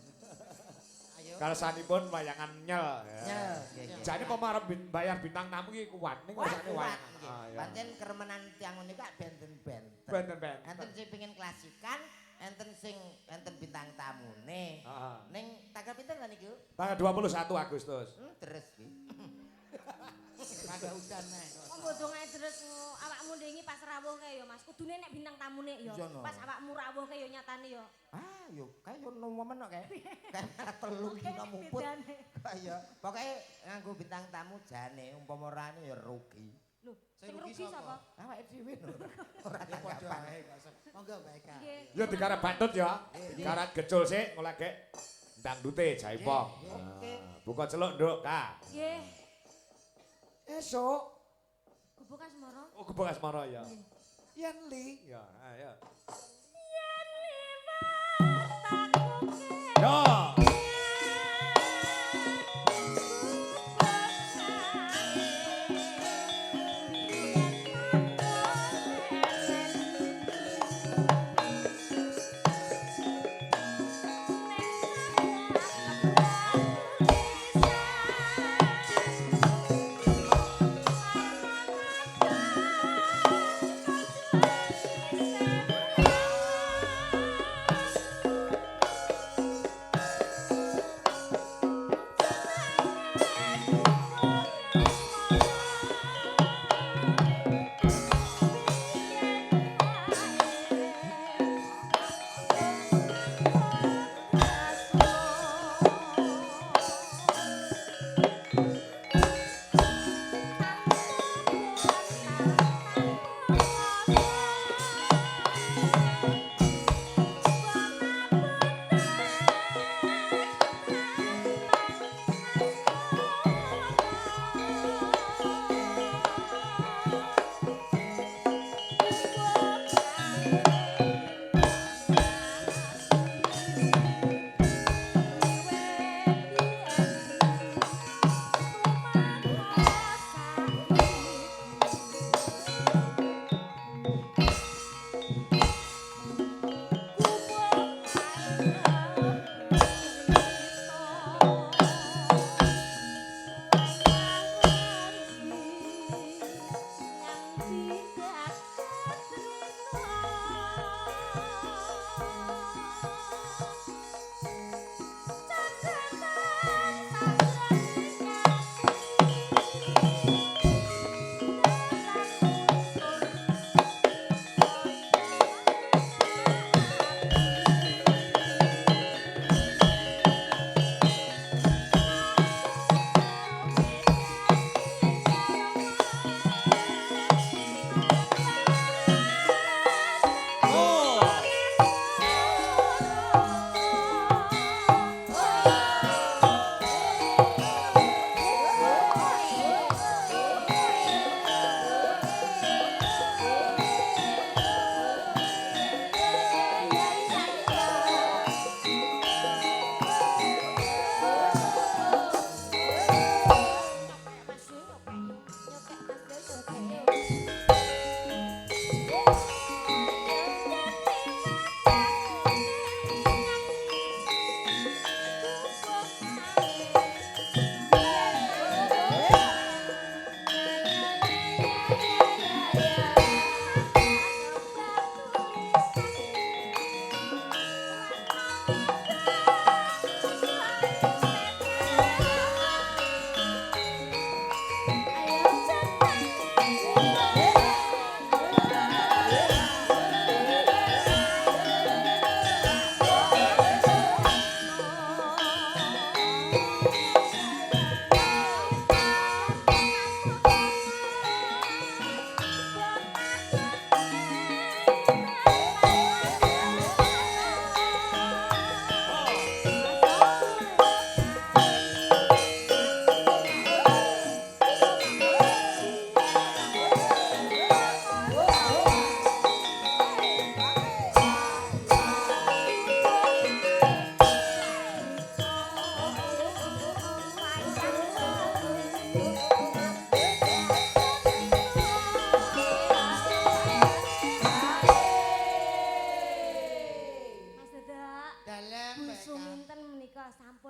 D: Ayo.
A: Kalsanipun wayangan nyel.
E: Nyel. Nggih.
A: Jane kok marep bayar bintang tamu ki kuat ning
E: Kuat,
A: rasane
E: kuat.
A: wayangan.
E: Nggih.
A: Ah, iya.
E: Pancen keremenan tiyang menika benten-benten.
A: Ben.
E: Enten sing pengin klasikan, enten bintang tamune.
A: Heeh.
E: Ning tanggal pinten lan niku?
A: Tanggal 21 Agustus.
E: Terus ki.
D: Kagak udan nek.
B: Kok bodongae terus awakmu ndengi pas rawuh kae ya Mas. Kudune nek bintang tamune ya.
E: Iya, no.
B: Pas awakmu rawuh kae ya nyatane ya.
E: Ah, yo kae yo nomen kok kae. Kae telu dina muput.
B: Bedane.
E: Kaya pokoke nganggo bintang tamu jane umpama orane ya rugi.
B: Lho,
D: Sing
B: sing
D: rugi
B: rugi
D: sapa?
B: sapa?
E: Awake dhewe lho. Ora
D: Ya padha
E: tanggapan.
D: ae gak usah. Monggo Mbak Eka.
B: Nggih.
A: Yo digarap bantut ya. Digarap gecul sik ngolek dangdute jaipo.
E: Oke.
A: Buka celuk nduk, Kak.
B: Nggih.
A: Esuk.
B: Gubuk Asmara.
A: Oh, gebok asmara ya. Yen li. Ya, ayo.
B: Yen liwat takuke.
A: Yo.
B: Thank you.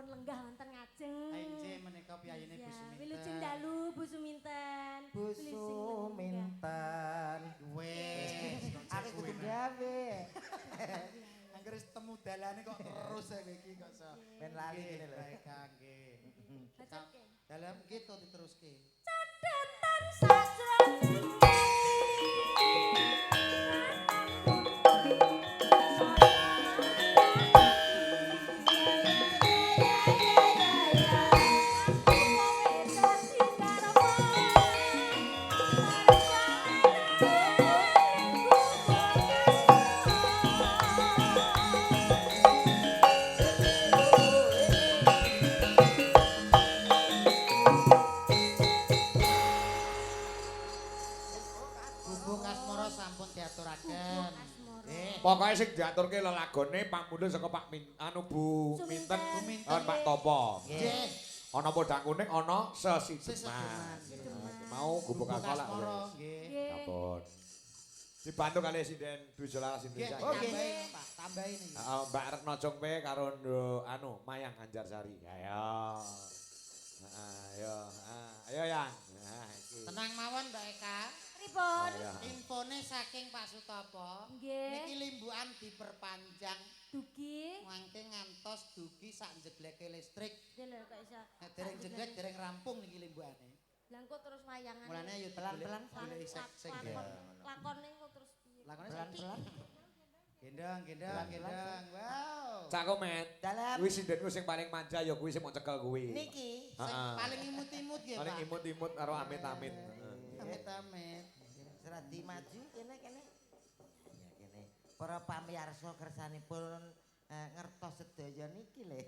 B: sampun lenggah wonten ngajeng.
D: Enje menika piyayine Bu
B: Iya,
D: Suminten.
B: wilujeng dalu Bu Suminten.
E: Bu Suminten.
D: Wes,
E: Aku kudu gawe.
D: Angger wis temu dalane kok terus kowe iki kok iso.
E: Ben lali kene lho.
D: Baik kangge.
B: Bacakke.
D: Dalam gitu diteruske.
B: Cadetan sastra.
D: Gubuk asmara sampun diaturaken.
A: Pokoknya sing diaturke lelagone pamundhut saka Pak anu Bu Minten, Pak Topo.
D: Nggih.
A: Ana podang kuning, ana sesideman.
D: Sesideman.
A: Mau gubuk asmara.
D: Asmara nggih.
A: Sampun. Dibantu kali Sinden Dujo Laras
D: Nggih,
A: Indonesia.
D: tambahin Pak, tambahin iki.
A: Mbak Retno Congpe karo anu Mayang Anjarsari. Ayo. Ayo, ayo yang. Nah, iki.
D: Tenang mawon Mbak Eka.
B: Pripun?
A: Ayo.
D: Infone saking Pak Sutopo.
B: Nggih.
D: Niki limbukan diperpanjang
B: Dugi.
D: mangke ngantos dugi sak jegleke listrik.
B: Lho kok iso.
D: Nek dereng jeglek dereng rampung niki limbukane.
B: Lah engko terus wayangan.
D: Mulane ayo
E: Pelan-pelan,
D: golek sing
B: Lakone engko terus piye?
D: Lakone
E: Pelan-pelan.
D: gendang, gendang, gendang. Wow.
A: Cak Komet.
E: Dalam
A: Kuwi sindenku sing paling manja ya kuwi sing mau cekel kuwi.
E: niki
D: Sing
A: Heeh.
D: paling imut-imut nggih, Pak.
A: Paling imut-imut karo amit-amit.
D: Amit-amit.
E: serati maju kene. Ya kene. Para pamirsa kersanipun ngertos sedaya niki le.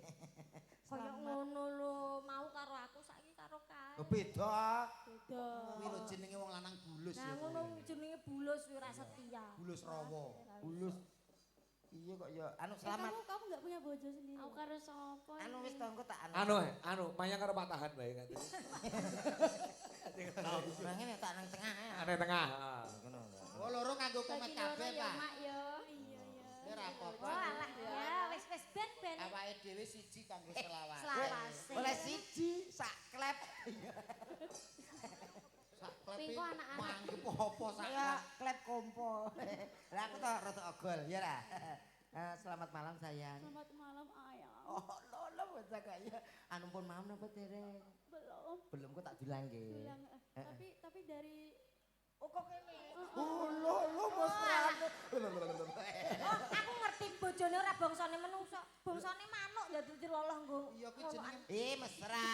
B: Kaya ngono lho, mau karo aku saiki karo kae.
E: Beda.
C: Beda.
D: Kuwi lho jenenge wong lanang bulus
B: Nah
D: ya.
B: ngono jenenge bulus kuwi ora setia.
D: Bulus rawa.
E: Bulus. Iya kok ya anu
C: Eh,
E: selamat.
C: kamu nggak punya bojo sendiri?
B: Aku karo sapa?
E: Anu wis tongko tak
A: Anu, Mayang karo Pak Tahan bae kan.
E: Nah ngene tak nang tengah ya.
A: Ane tengah. heeh.
E: Ngono.
D: Oh loro kanggo komet
C: Bagi
D: kabeh,
C: loro ya,
D: Pak.
C: Mak ya. Iya ya.
D: Ora apa-apa.
B: Oh alah ya wis ben.
D: Awake dhewe siji kanggo selawat.
B: Selawase.
E: Oleh siji sak klep.
D: Sak klepe.
B: Pingko anak-anak.
D: Manggep apa sak
E: Ya klep kompo. Lah aku tak rada ogol ya ra. Selamat malam sayang.
C: Selamat malam ayang.
E: Oh, lolo bocah kaya. Anu pun malam napa dereng?
C: Belum.
E: Belum kok tak bilang nggih.
C: Bilang, tapi dari
B: Oh kok kene.
E: Oh, lolo Mas Rano.
B: Oh aku ngerti bojone ora bangsane menungso, bangsane manuk ya dadi loloh nggo.
D: Iya kuwi jenenge
E: Mesra.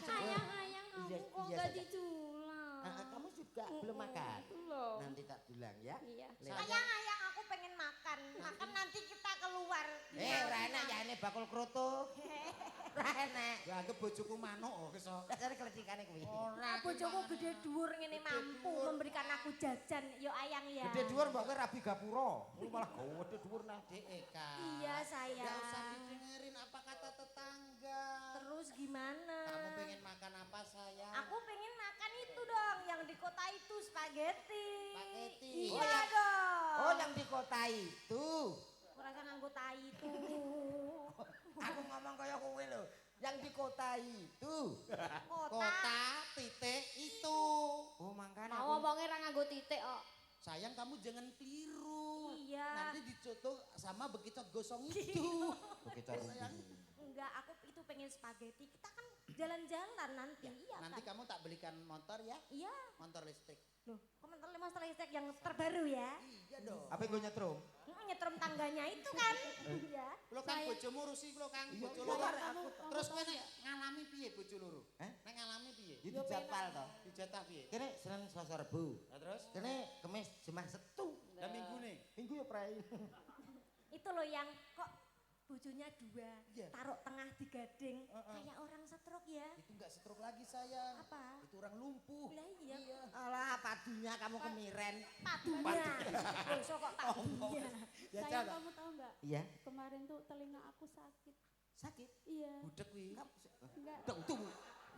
C: ayang kamu
E: Iya,
C: kok
E: iya
C: nggak
E: saja.
C: diculang?
E: Kamu juga belum makan.
C: Belum.
E: Nanti tak bilang ya.
C: Iya.
B: Ayang aku pengen makan. Makan nanti kita keluar.
E: Ora enak ya ini bakul kroto. Ora enak.
D: ya anggap bojoku manuk kok iso.
E: Dasare kelecikane kuwi.
D: Ora
B: Bojoku gede dhuwur ngene mampu memberikan aku jajan. Yo ayang ya.
E: Gede dhuwur mbok kowe rabi gapura. Lu malah gede dhuwur nah.
D: Dek Eka.
B: Iya
D: Enggak usah
B: sayang.
D: didengerin apa kata tetangga.
B: Terus gimana?
D: Kamu pengen makan apa sayang?
B: Aku pengen makan itu dong yang di kota itu spaghetti.
D: Spaghetti.
B: Iya dong.
E: Oh, yang di kota itu.
B: Merasa nganggo tai itu.
E: Aku ngomong kaya kowe lho. Yang di kota itu.
D: Kota titik itu.
E: Oh, makanya
C: Mau ngomongnya ra nganggo titik kok.
D: Sayang kamu jangan keliru.
B: Iya.
D: Nanti dicoto sama bekicot gosong itu.
E: begitu
B: Enggak, aku itu pengen spaghetti. Kita kan jalan-jalan nanti. Iya
D: Nanti
B: kan?
D: kamu tak belikan motor ya.
B: Iya.
D: Motor listrik.
B: Loh, komentar monster listrik yang terbaru ya.
D: Iya dong.
E: Apa gue nyetrum?
B: Nyetrum tangganya itu kan. Iya.
D: Lo kan bojomu rusi lo kan bojo
E: iya,
D: loro.
E: aku
D: Terus kowe nek ngalami piye bojo loro? Nek ngalami piye?
E: Itu jadwal toh.
D: Dijatah piye?
E: Kene Senin Selasa Rebo.
D: Nah, terus
E: Kene Kamis Jumat Sabtu.
D: dan minggune.
E: Minggu ya prai.
B: Itu loh yang kok bojonya dua,
D: Iya.
B: taruh tengah digading, kayak orang stroke ya.
D: Itu enggak stroke lagi sayang.
B: Apa?
D: Itu orang lumpuh.
B: Lah iya.
E: Alah padunya kamu kemiren.
B: Padunya. Besok kok padunya.
D: Ya
C: Sayang
D: coba.
C: kamu tahu nggak?
E: Iya.
C: Kemarin tuh telinga aku sakit.
E: Sakit.
C: Iya.
D: Budek kuwi.
C: Enggak.
E: Dong tunggu.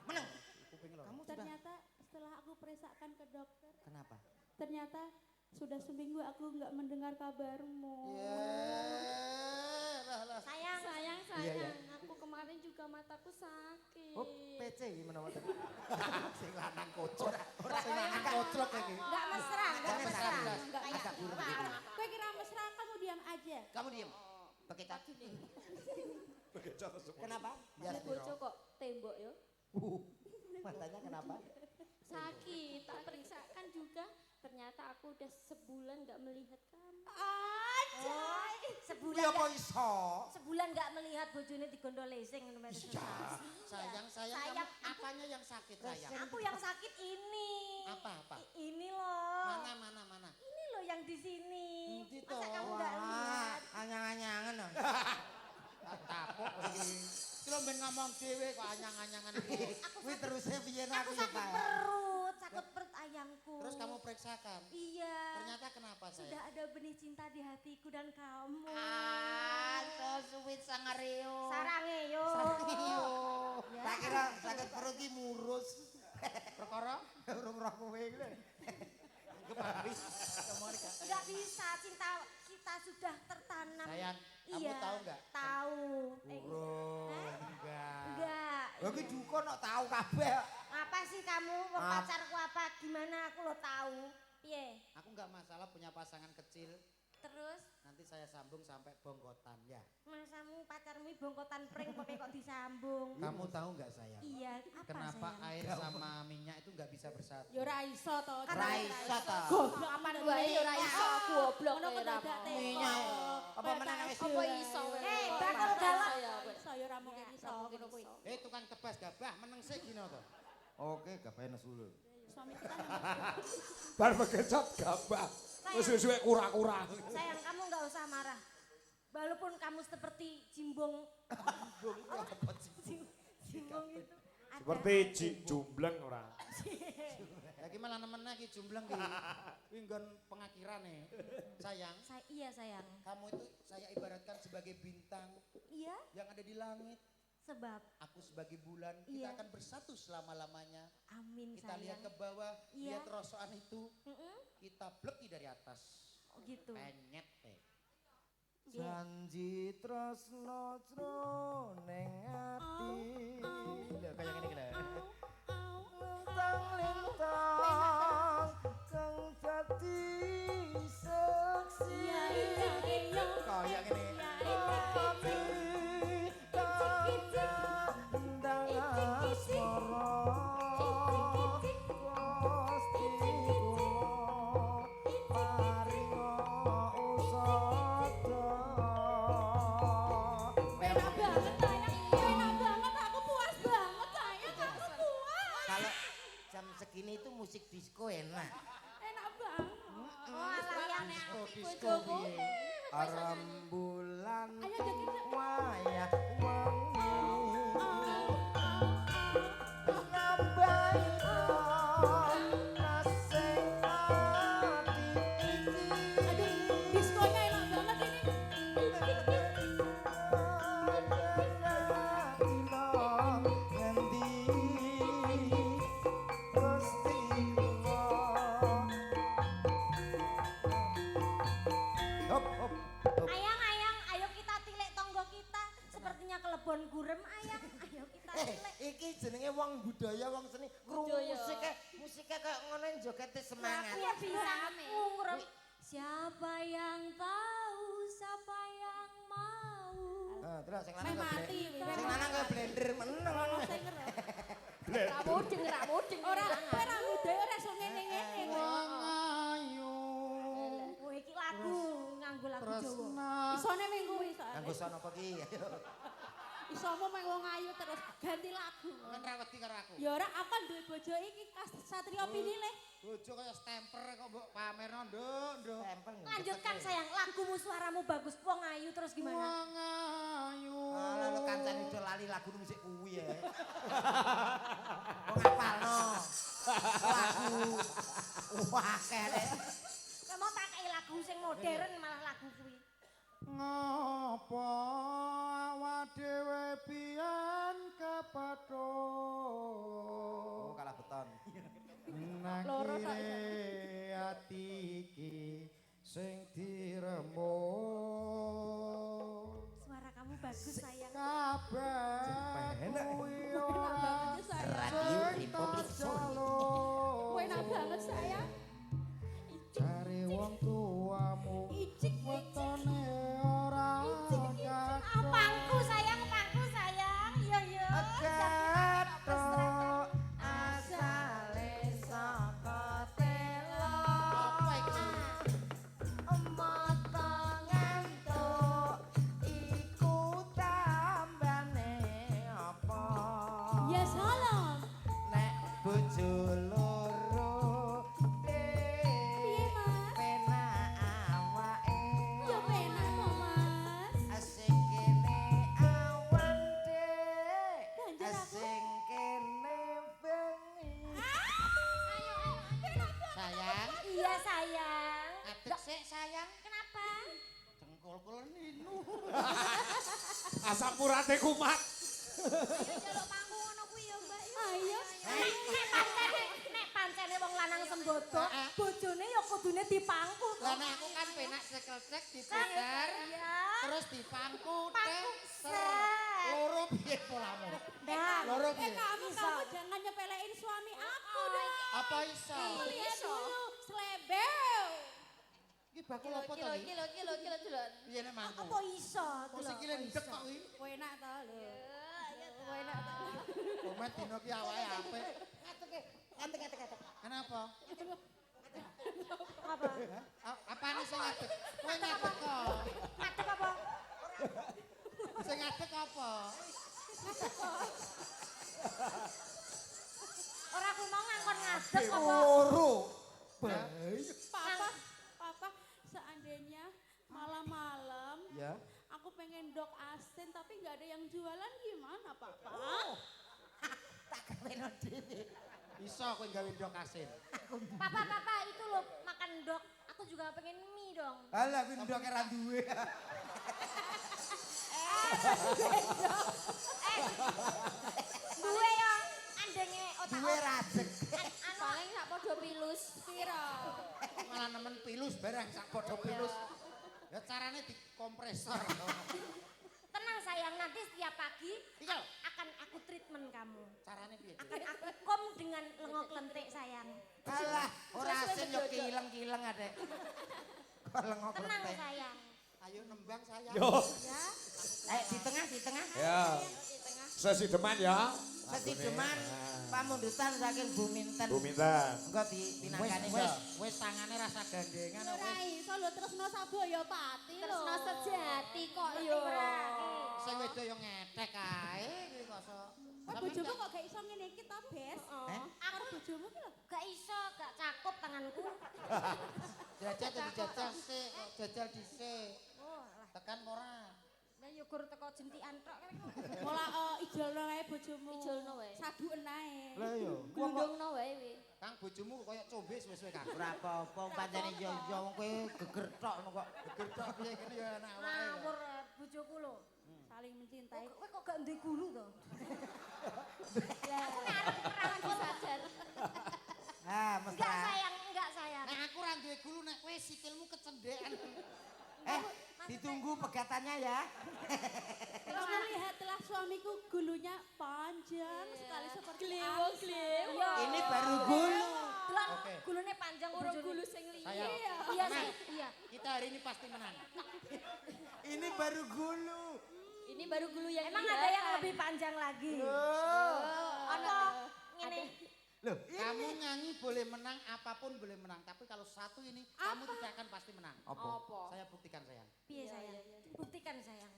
E: Menang.
D: Kuping lo.
E: Kamu sudah
C: Ternyata setelah aku periksakan ke dokter,
E: kenapa?
C: ternyata sudah seminggu aku nggak mendengar kabarmu.
D: Ya, lah.
B: Sayang,
C: Sayang,
E: Iya, iya.
C: aku kemarin juga
G: Sing lanang kocok. Sing lanang kocok iki.
B: Enggak mesra, enggak mesra.
C: Enggak
E: Agak buruk gitu.
C: Kowe kira mesra kamu diam aja.
E: Kamu diem. Bekecot. Kenapa?
B: Ya bojo kok tembok yo.
E: Matanya kenapa?
H: Sakit, tak periksakan juga. Ternyata aku udah sebulan nggak melihat kamu.
B: Ajay, sebulan
F: Ya kok
B: nggak-
F: iso?
B: sebulan enggak melihat bojone digondol lesing ngono Mas.
D: Sayang,
B: Sayang,
D: kamu apanya yang sakit sayang?
B: Aku yang sakit ini.
D: Apa?
B: Ini loh.
D: Mana?
B: Ini loh yang di sini.
D: Endi
B: Masa
D: toh?
B: kamu enggak lihat?
E: Anyang-anyangan dong.
D: Tapok iki. Ki lho ben ngomong dhewe kok anyang-anyangan iki.
E: Kuwi terusnya piye
B: Aku
E: aku ya,
B: sakit
E: Pak?
B: sakit perut ayangku.
D: Terus kamu periksakan.
B: Iya.
D: Ternyata kenapa
B: Sudah
D: sayang?
B: ada benih cinta di hatiku dan kamu.
D: So sweet sangario.
B: Sarange yo. Ya.
E: Tak kira sakit perut ki murus.
D: Perkara
E: Urung roh kowe iki lho.
D: kepabis.
B: Enggak bisa, cinta kita sudah tertanam.
D: Sayang, kamu
B: Iya.
D: tahu enggak?
B: Tahu.
D: Enggak.
B: Enggak.
E: Lha ki duko nok tau kabeh.
B: Apa sih kamu? Wong
E: Ah.
B: pacarku apa? Gimana aku lo tahu? Piye?
D: Aku enggak masalah punya pasangan kecil.
B: Terus
D: Nanti saya sambung sampai bongkotan ya.
B: masamu pacarmu bongkotan pring kok disambung.
D: Kamu tahu enggak sayang?
B: Iya, apa
D: Kenapa
B: sayang?
D: air sama minyak itu enggak bisa bersatu?
C: Ya ora iso to.
B: Ra
E: iso to.
C: Goblok aman
H: Wae ya ora iso goblok
C: Ngono kok
H: ora.
C: dadak teko.
E: Minyak. Apa meneh wis
H: Apa iso wae?
B: Eh, bakal galak.
C: Iso ya ora mungkin iso ngono kuwi.
D: Tukang tebas gabah meneng sik gino to.
F: Oke, gak penes dulu.
C: Suami kita
A: Bar bekecot gambah. Wis suwe kurang-kurang.
B: Sayang, kamu nggak usah marah. Walaupun kamu seperti jimbong. Jimbong itu. ada.
A: Seperti jumbleng ora.
D: Lagi malah nemen lagi jumbleng ki. Kuwi nggon pengakirane. Sayang,
B: Iya sayang.
D: kamu itu saya ibaratkan sebagai bintang
B: Iya,
D: yang ada di langit.
B: sebab
D: Aku sebagai bulan,
B: Iya.
D: kita akan bersatu selama-lamanya.
B: amin
D: Kita lihat
B: sayang.
D: ke bawah,
B: Iya.
D: lihat rosokan itu,
B: Mm-mm.
D: kita bleki dari atas.
B: Oh, gitu.
D: Penyet teh.
B: Nggih.
F: Janji tresno jroning ati. Lho kaya ngene iki lho. Lintang-lintang kang dadi seksi. Kaya ngene. Kami kandang asmara. Gusti kula paringa usada.
C: enak banget sayang. Enak banget aku puas banget sayang. Aku puas.
E: Kalau jam segini itu musik disco enak.
C: Enak banget.
B: Oh, alah yang
D: Disco piye?
F: Rembulan
C: Ayo joget.
F: wayah wengi nambahi nasing ati iki
C: Diskonya enak banget ini.
F: ngendi Gusti kula hop hop hop
B: ayang, ayo kita tilik tonggo kita. Sepertinya kelebon gurem ayang. Ayo kita tilik.
E: Iki jenenge wong budaya, wong seni. Krungu musike kayak ngono jogete semangat.
B: Aku ya bisa ngurem. Siapa yang tahu, siapa yang mau.
E: Terus sing
C: Meh
E: lanang
C: mati.
E: sing lanang kaya blender meneng.
C: Sing ngerti.
H: Ra mudeng.
C: Ora kowe ra muda ora iso ngene-ngene kowe.
D: Ayu.
B: Oh, iki lagu nganggo lagu Jawa.
C: Isone ming kuwi soalnya.
E: Kanggo sono apa ki? Ayo.
C: Isomu meng wong ayu terus ganti lagu.
D: Kan ra wedi karo aku.
C: Ya ora aku kan duwe bojo iki Satrio Pinilih.
D: Bojo kaya stemper kok mbok pamerno nduk, nduk.
E: Tempel.
B: Lanjutkan sayang, lagumu suaramu bagus. Wong ayu terus gimana?
D: Wong ayu.
E: Alah lu kancane udah lali lagu musik kuwi ya. Wong apalno. Lagu. Wah, kere.
B: Kamu mau pakai lagu sing modern malah lagu kuwi.
D: Ngopo awak dhewe pian kepatho.
E: Oh, kalah beton.
C: Loro tok
D: Nakire ati iki sing diremuk.
B: Suara kamu bagus sayang.
D: Kabeh
F: Enak.
D: kuwi
C: Enak
D: ora
C: banget ya, sayang.
E: Radio Republik
G: Ninu.
A: Asam urate kumat.
B: Ayo njaluk panggung ngono kuwi ya, Mbak.
C: Ayo.
B: Nek pancene wong lanang sembodo, bojone ya kudune dipangku.
D: Lah nek aku kan penak cekel-cek diputer.
B: Iya.
D: Terus dipangku
B: Pangku
D: tek.
B: set.
D: Loro piye polamu?
B: Dah.
D: Loro piye?
C: Kamu jangan nyepelein suami aku dong.
D: Apa iso?
C: Lihat dulu, selebel.
D: Iki bakul apa to iki?
H: Kilo dulu.
D: Piye nek mangku?
B: Apa iso?
D: Kok sikile ndek kok iki?
C: Kowe enak ta lho.
H: Kowe enak ta.
D: Komet dino ki awake apik.
E: Ngadeg.
D: Kenapa?
B: Apa?
D: Apane sing ngadeg? Kowe ngadeg kok.
B: Ngadeg apa?
D: Sing ngadeg apa?
B: Ora aku mau ngangkon ngadeg apa?
F: Loro.
C: Papa, seandainya malam-malam
D: Ya.
C: aku pengen dok asin tapi nggak ada yang jualan gimana, Papa?
E: Tak kaweno dhewe.
D: Iso kowe gawe ndok asin.
B: Papa, itu loh makan dok. Aku juga pengen mie dong.
F: Alah kuwi ndoke ra duwe.
B: Duwe ya, andenge otak.
E: Duwe rajek.
H: Paling sak padha pilus.
C: Piro?
D: Malah nemen pilus barang sak padha pilus. Ya carane dikompresor.
B: Tenang sayang, nanti setiap pagi
D: Iya.
B: akan aku treatment kamu.
D: Carane piye?
B: Akan aku kom dengan lengok lentik sayang.
E: Alah, ora asin yo kileng-kileng adek. Kok lengok
B: Tenang
E: lentek.
B: sayang.
D: Ayo nembang saya.
A: Yo.
B: Ya.
E: Di tengah.
A: Ya. Sesi deman ya.
E: Sesideman pamundutan saking Buminten.
A: Buminten.
E: Engko dipinangkani
D: Wis tangane rasa gandengan wis.
C: Rai, solo tresno Saboya Pati lho.
H: Tresno sejati kok yo.
D: Sing wedo yo ngetek kae kuwi kok sok.
C: Bojomu kok gak iso ngene iki to, Bes? Aku bojomu ki lho.
B: Gak iso, gak cakup tanganku.
D: Jajal dijajal sik, kok jajal dhisik.
B: Oh, alah.
D: Tekan ora.
B: Lah yo gur teko jentikan tok kene.
C: Mola ijolno ae bojomu.
H: Ijolno wae.
C: Saduen ae.
D: Lah yo.
H: Glundungno wae wi.
D: Kang bojomu koyo combe wis-wis Kang.
E: Ora apa-apa pancene yo wong kowe geger tok ngono kok.
D: Geger tok piye kene yo enak wae.
B: Ngawur bojoku lho.
C: Saling mencintai.
B: Kowe kok gak duwe guru to?
H: Lah, aku sadar.
E: Mesra.
B: Enggak sayang.
D: Nek aku ra duwe gulu nek kowe sikilmu kecendekan.
E: Ditunggu pegatannya ya.
C: Terus lihatlah suamiku gulunya panjang sekali seperti
H: Glewong,
C: angsa.
H: glewong.
E: Ini baru gulu.
B: Delok
D: Oke.
B: gulune panjang
H: Urung
B: bojone.
H: gulu sing liya.
D: Sayang.
B: Iya
D: Tenang.
B: sih, iya.
D: Kita hari ini pasti menang.
E: Ini baru gulu.
H: Ini baru gulu yang
B: Emang
H: kelihatan.
B: ada yang lebih panjang lagi? Ono ngene.
E: Loh,
D: Kamu nyanyi boleh menang, apapun boleh menang. Tapi kalau satu ini, kamu tidak akan pasti menang.
H: Apa?
D: Saya buktikan sayang.
B: Piye sayang? Buktikan sayang.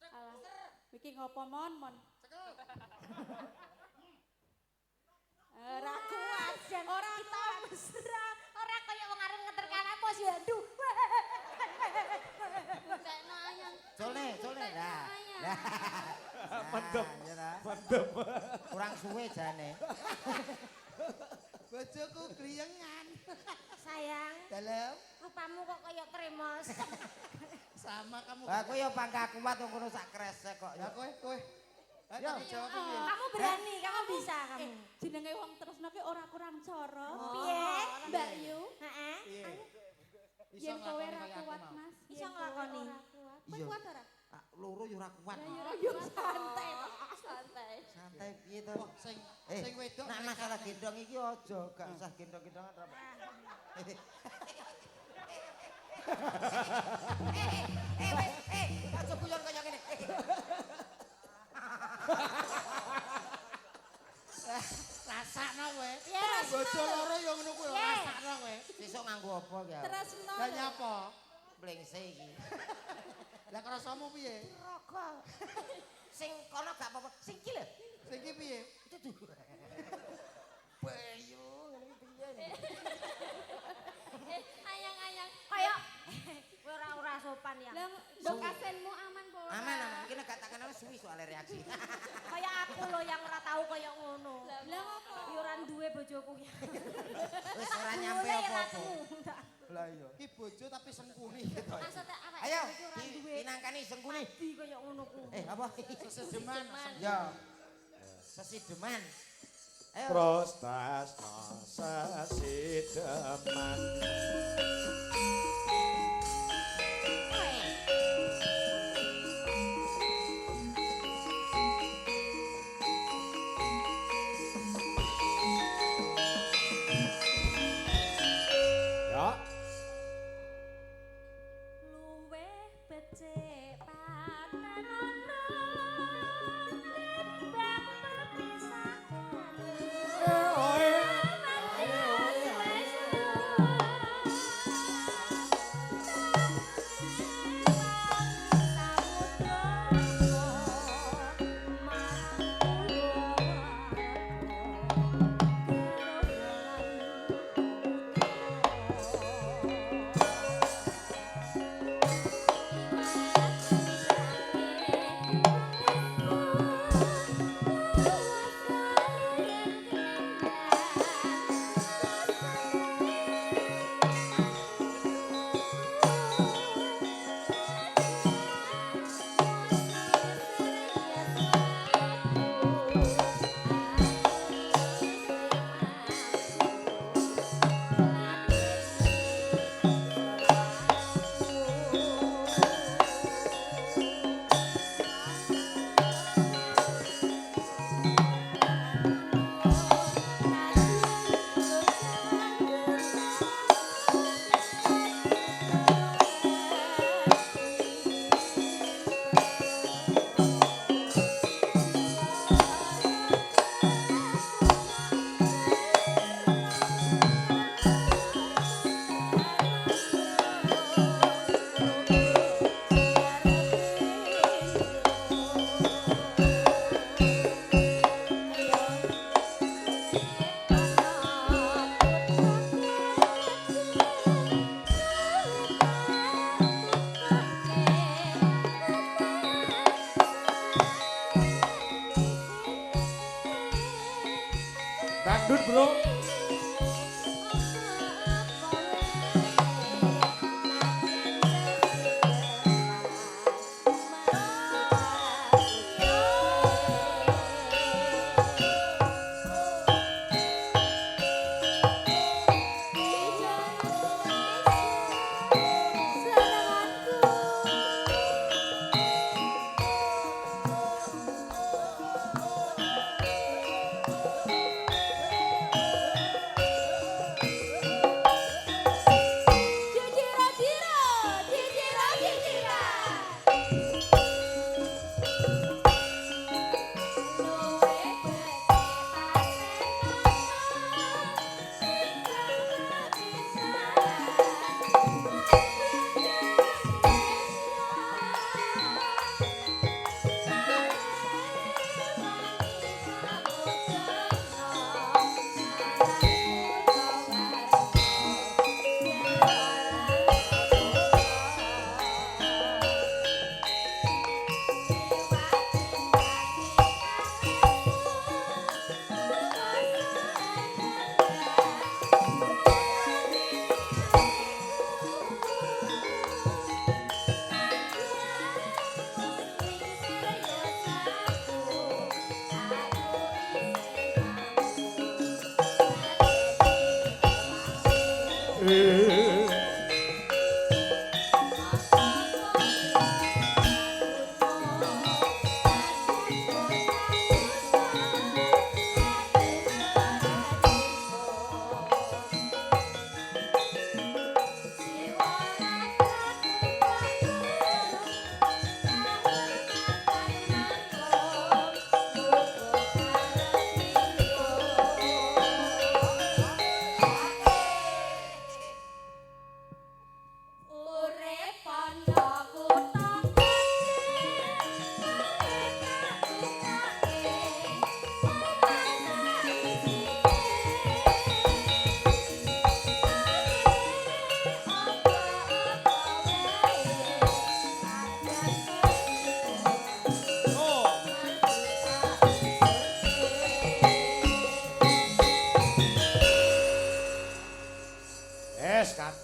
C: Alah, iki ngopo mon? Ora kuat.
B: Ora kita mesra. Ora kaya wong arep ngeterkan apa sih aduh.
H: Buktekno ayang.
E: Colne. Nah.
A: Mantep.
E: Ya ta.
A: Mantep.
E: Kurang suwe jane.
D: Bojoku kliyengan.
B: Sayang,
D: Dalam
B: rupamu kok kaya tremos.
D: sama kamu.
E: Lah kowe yo pangka kuat wong kono sak kresek kok.
D: Ya kowe. Ayo jawab piye?
B: Kamu berani, kamu bisa kamu.
C: Jenenge wong tresno ki ora kurang cara.
B: Piye?
C: Mbak Yu,
B: Heeh.
D: Piye? Iso
C: yen kowe
D: nglakoni
C: ora
D: kaya aku
C: kuat,
D: mau.
C: Mas.
B: Iso
C: Yen kowe
B: nglakoni.
C: ora kuat. Kowe
E: Iya.
C: kuat ora?
E: Loro yo ora kuat.
C: Yo santai.
H: Santai.
E: Santai piye to?
D: Oh, sing wedok
E: Nak
D: mereka-
E: masalah gendong iki aja, gak usah gendong-gendongan ora. Aja guyon kaya ngene.
D: Rasakno kowe.
B: Yes.
D: Bojo loro yo ngono kuwi
B: Yes.
D: rasakno kowe.
E: Sesuk nganggo apa ya?
C: Tresno.
D: Lah nyapa?
E: Blengse iki.
D: Lah krasamu piye?
E: Rokok. Sing kono gak apa-apa, sing iki lho.
D: Sing iki piye?
E: Itu tuh. Bayu ngene iki piye?
H: Ayang-ayang.
B: Kaya kowe ora sopan ya.
H: Lah dok asenmu aman po.
E: Aman. Iki nek gak tak kenal suwi soal reaksi.
B: Kaya aku loh yang ora tahu kaya ngono.
H: Lah ngopo?
B: Yo ora duwe bojoku ki.
E: Wis ora nyampe
B: Ngene ya
E: apa-apa.
B: rasmu.
E: Lah iya.
D: Ki bojo tapi sengkuni gitu.
B: Maksudnya apa?
E: Ayo,
B: Iki ora duwe
E: dinangkani sengkuni.
B: padi kaya ngono ku.
E: Apa?
D: Sesedeman.
E: Ya. Sesideman. Ayo.
A: Prostasno sesideman. Ya.
B: Luweh becik patenono timbang perpisahan.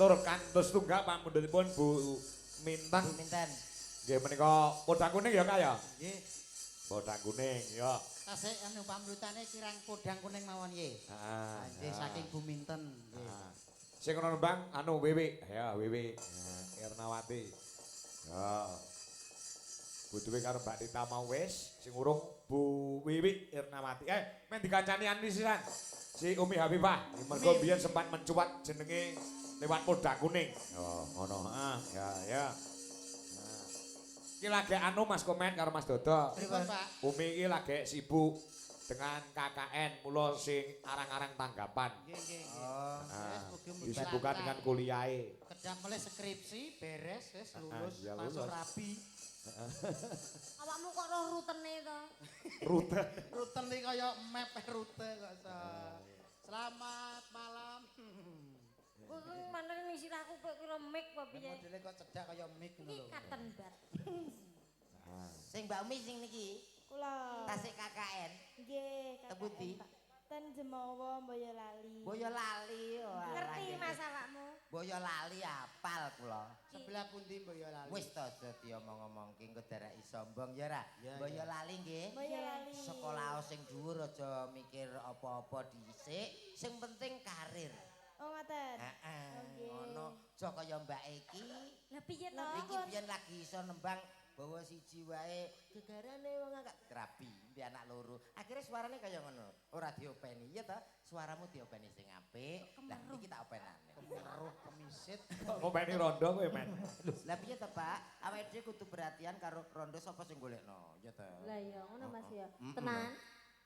A: Matur kantos tunggak pamundhutipun Bu Minten.
E: Minten.
A: Nggih menika podang kuning ya Kak ya?
D: Nggih.
A: Podang kuning ya.
D: Tasik anu pamrutane kirang podang kuning mawon nggih.
A: Heeh.
D: Nggih saking Buminten nggih.
A: Sing ana nembang anu Wiwi. Ya Wiwi. Irnawati. Ya. Butuhe karo Mbak Tita mau wis, sing urung Bu Wiwi Irnawati. Men dikancani anu sisan. Si Umi Habibah. Mergo biyen sempat mencuat jenenge lewat podang kuning. Oh, ngono. Ya. Iki lagi anu Mas komen karo Mas Dodo.
D: Pripun Pak?
A: Umi iki lagi sibuk dengan KKN, mula sing arang-arang tanggapan.
D: Nggih nggih nggih.
A: Ah,
D: Mugi-mugi
A: disibukan dengan kuliahe.
D: kedang melih skripsi beres wis lulus
A: Ya,
D: langsung
A: lulus.
D: rapi.
B: Awakmu kok roh rutene to?
A: Rute.
D: Rute iki kaya map rute kok iso. Selamat malam.
B: Kuwi mana ning sirahku kok kira mic apa piye?
D: Modele kok cedak kaya mic ngono
B: Iki
D: lho.
B: katen bar.
E: Sing Mbak Umi sing niki
C: Kula.
E: tasik KKN.
C: Nggih, Kakak
E: Tebuti?
C: Pak. Ten Jemawa Boyolali.
E: Boyolali. Wah,
B: Ngerti
E: nggih.
B: Mas awakmu?
E: Boyolali apal kula.
D: Sebelah pundi Boyolali?
E: Wis to aja diomong-omong ki engko dereki sombong ya ra.
D: Ya, ya.
E: Boyolali nggih.
C: Boyolali.
E: Sekolah sing dhuwur aja mikir apa-apa dhisik, sing penting karir.
C: Oh ngaten.
E: Heeh.
C: Oke.
E: Ngono. Aja kaya Mbak iki.
B: Lah piye to?
C: Lah,
E: Iki biyen lagi iso nembang bawa siji wae gegarane wong angkat rapi mbi anak loro. Akhirnya suarane kaya ngono. Ora diopeni. Iya ta? Suaramu diopeni sing apik. Lah iki tak openane.
D: Kemeruh kemisit.
A: Ngopeni rondo kowe men.
E: Lah piye to, Pak? Awake dhewe kudu perhatian karo rondo sapa sing golekno. Ya ta.
H: Lah iya ngono Mas ya.
E: Mm-mm.
H: Tenan.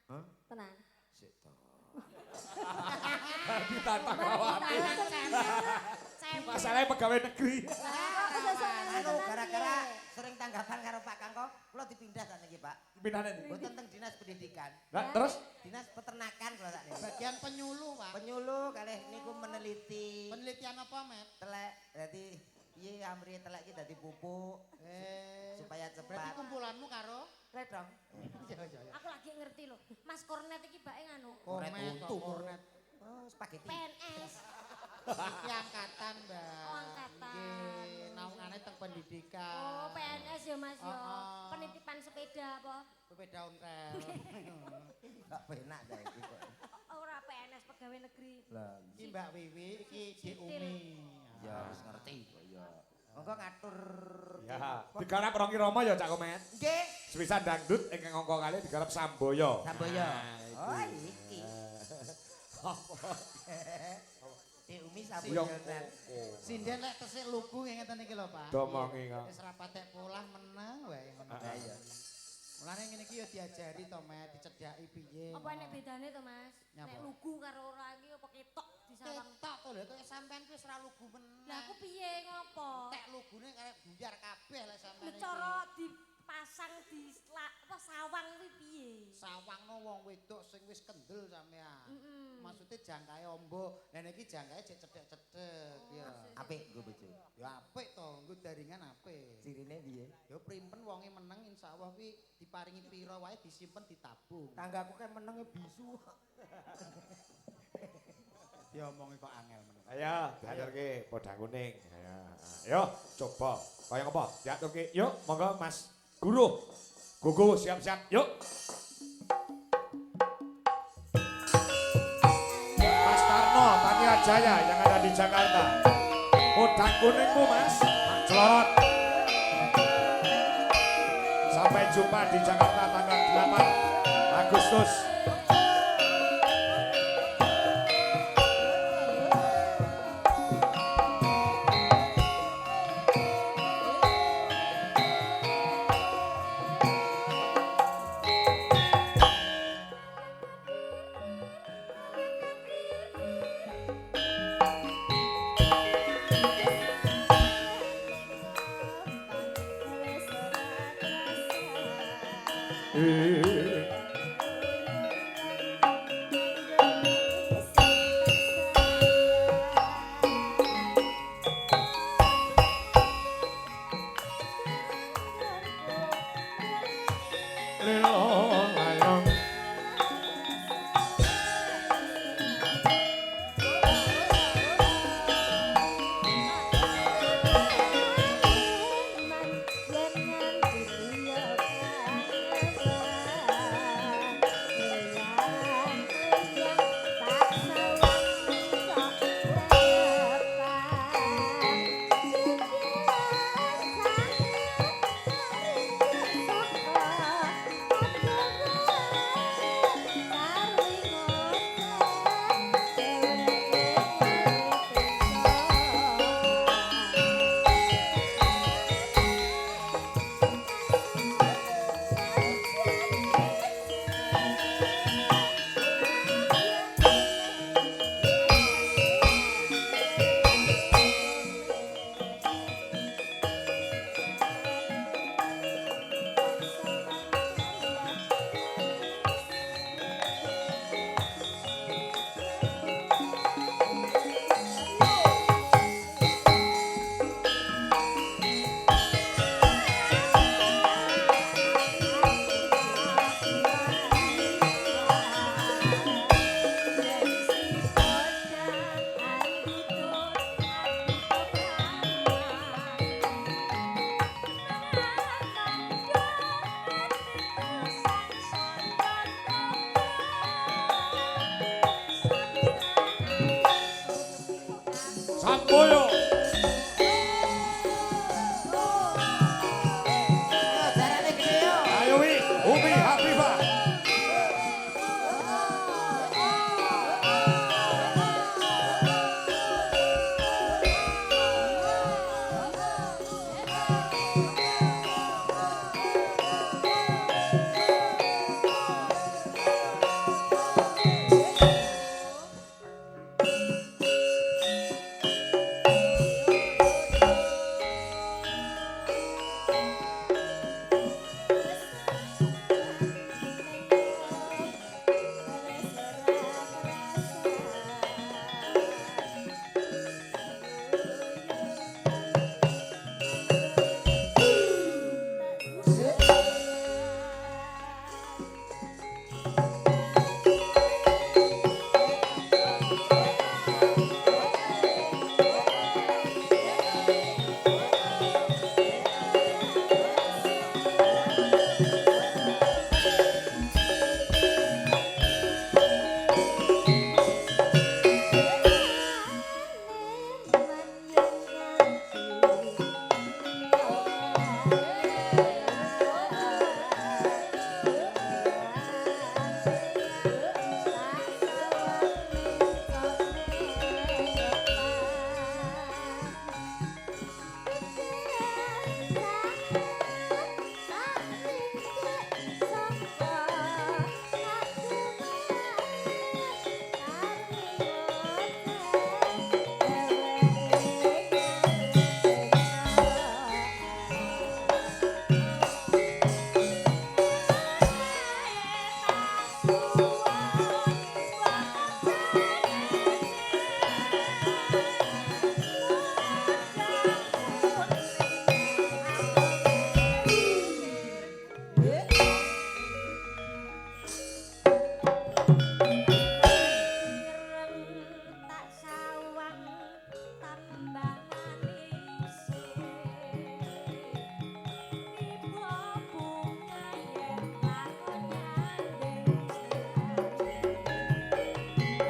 E: Hah?
H: Tenan.
E: Sik to.
A: Ditantang awake. Masalahnya pegawai negeri.
E: Anu gara-gara sering tanggapan karo Pak Kangko, kula dipindah sakniki, Pak.
A: Pimpinane ndi?
E: Mboten teng Dinas Pendidikan.
A: Lah terus
E: Dinas Peternakan kula sakniki.
D: Bagian penyuluh, Pak.
E: Penyuluh kalih niku meneliti
D: Penelitian apa, Met?
E: telek dadi piye amri telek iki dadi pupuk supaya
D: Berarti
E: cepat.
D: kumpulanmu karo
E: Redong.
B: Aku lagi ngerti loh. Mas Kornet iki bae nganu.
D: Kornet,
E: untu.
D: Kornet.
E: Oh, spaghetti.
B: PNS.
D: Iki angkatan, Mbak.
B: Oh, angkatan.
D: Nggih, naungane teng pendidikan.
B: Oh, PNS ya Mas ya.
D: Oh.
B: Penitipan sepeda apa?
D: Sepeda ontel.
E: Enggak penak dah iki kok.
B: Ora PNS pegawai negeri.
E: Lah,
D: Iki Mbak Wiwi, iki Dik Umi.
E: ya wis ngerti kok ya. Monggo ngatur.
A: ya digarap Rongi Rama ya Cak Komen.
E: Nggih.
A: Sepisan dangdut ingkang angka kalih digarap Samboyo.
E: Samboyo.
A: Nah,
E: Oh,
A: iki.
E: iki. Di Umi
A: Yo.
E: Samboyo.
D: Sinden lek tesik lugu ngeten iki lho, Pak.
A: Domongi kok.
D: Wis rapatek pulang meneng wae ngono.
E: Ah, iya.
D: Mulane ngene iki ya diajari to, Met, dicedhaki piye.
B: Apa nek bedane to Mas?
D: Nyapa?
B: Nek lugu karo ora iki apa ketok di sawang.
D: Ketok to lho, kok sampean ku wis ra lugu meneh.
B: Lah aku piye ngopo?
D: tek lugune kaya buyar kabeh lek sampean
B: Lu
D: iki.
B: cara dipasang di apa sawang kuwi piye?
D: Sawangno wong wedok sing wis kendel sampean.
B: Mm-mm.
D: Maksudnya jangkae ombo. Lah niki jangkae cek cedhek-cedhek ya.
E: Apik nggo bojo.
D: Ya apik to, nggo daringan apik.
E: Cirine piye?
D: Ya primpen wonge meneng insyaallah kuwi diparingi pira wae disimpen ditabung.
E: Tanggaku kan menenge bisu.
D: Diomongi kok angel meneng.
A: Ayo, diaturke podang kuning. Ayo, coba. Kaya apa? Diaturke. Yuk, monggo Mas Guru. Gugu siap-siap. Yuk. Mas Tarno, Tania Jaya yang ada di Jakarta. Podang kuningmu Mas, Celorot. Sampai jumpa di Jakarta tanggal 8 Agustus.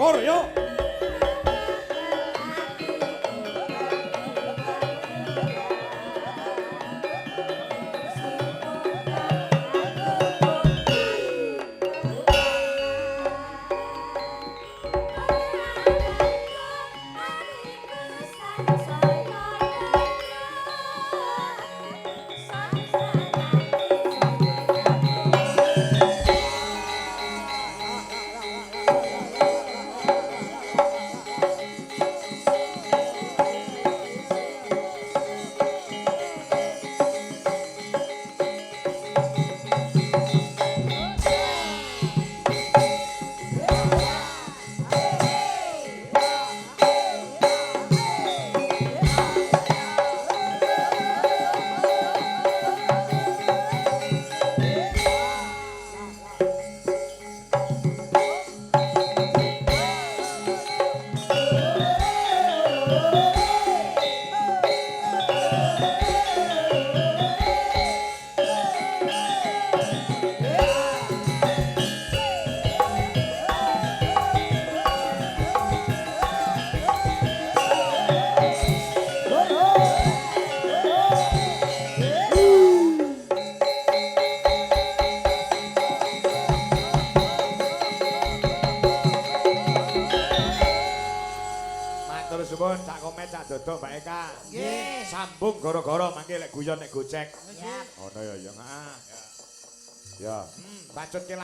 A: Pur yuk. Matur suwun cak komet cak dodok Mbak Eka.
D: Nggih.
A: Sambung gara-gara mangke lek guyon nek gocek.
D: Siap.
A: Ono ya ya. Ya. Bacutke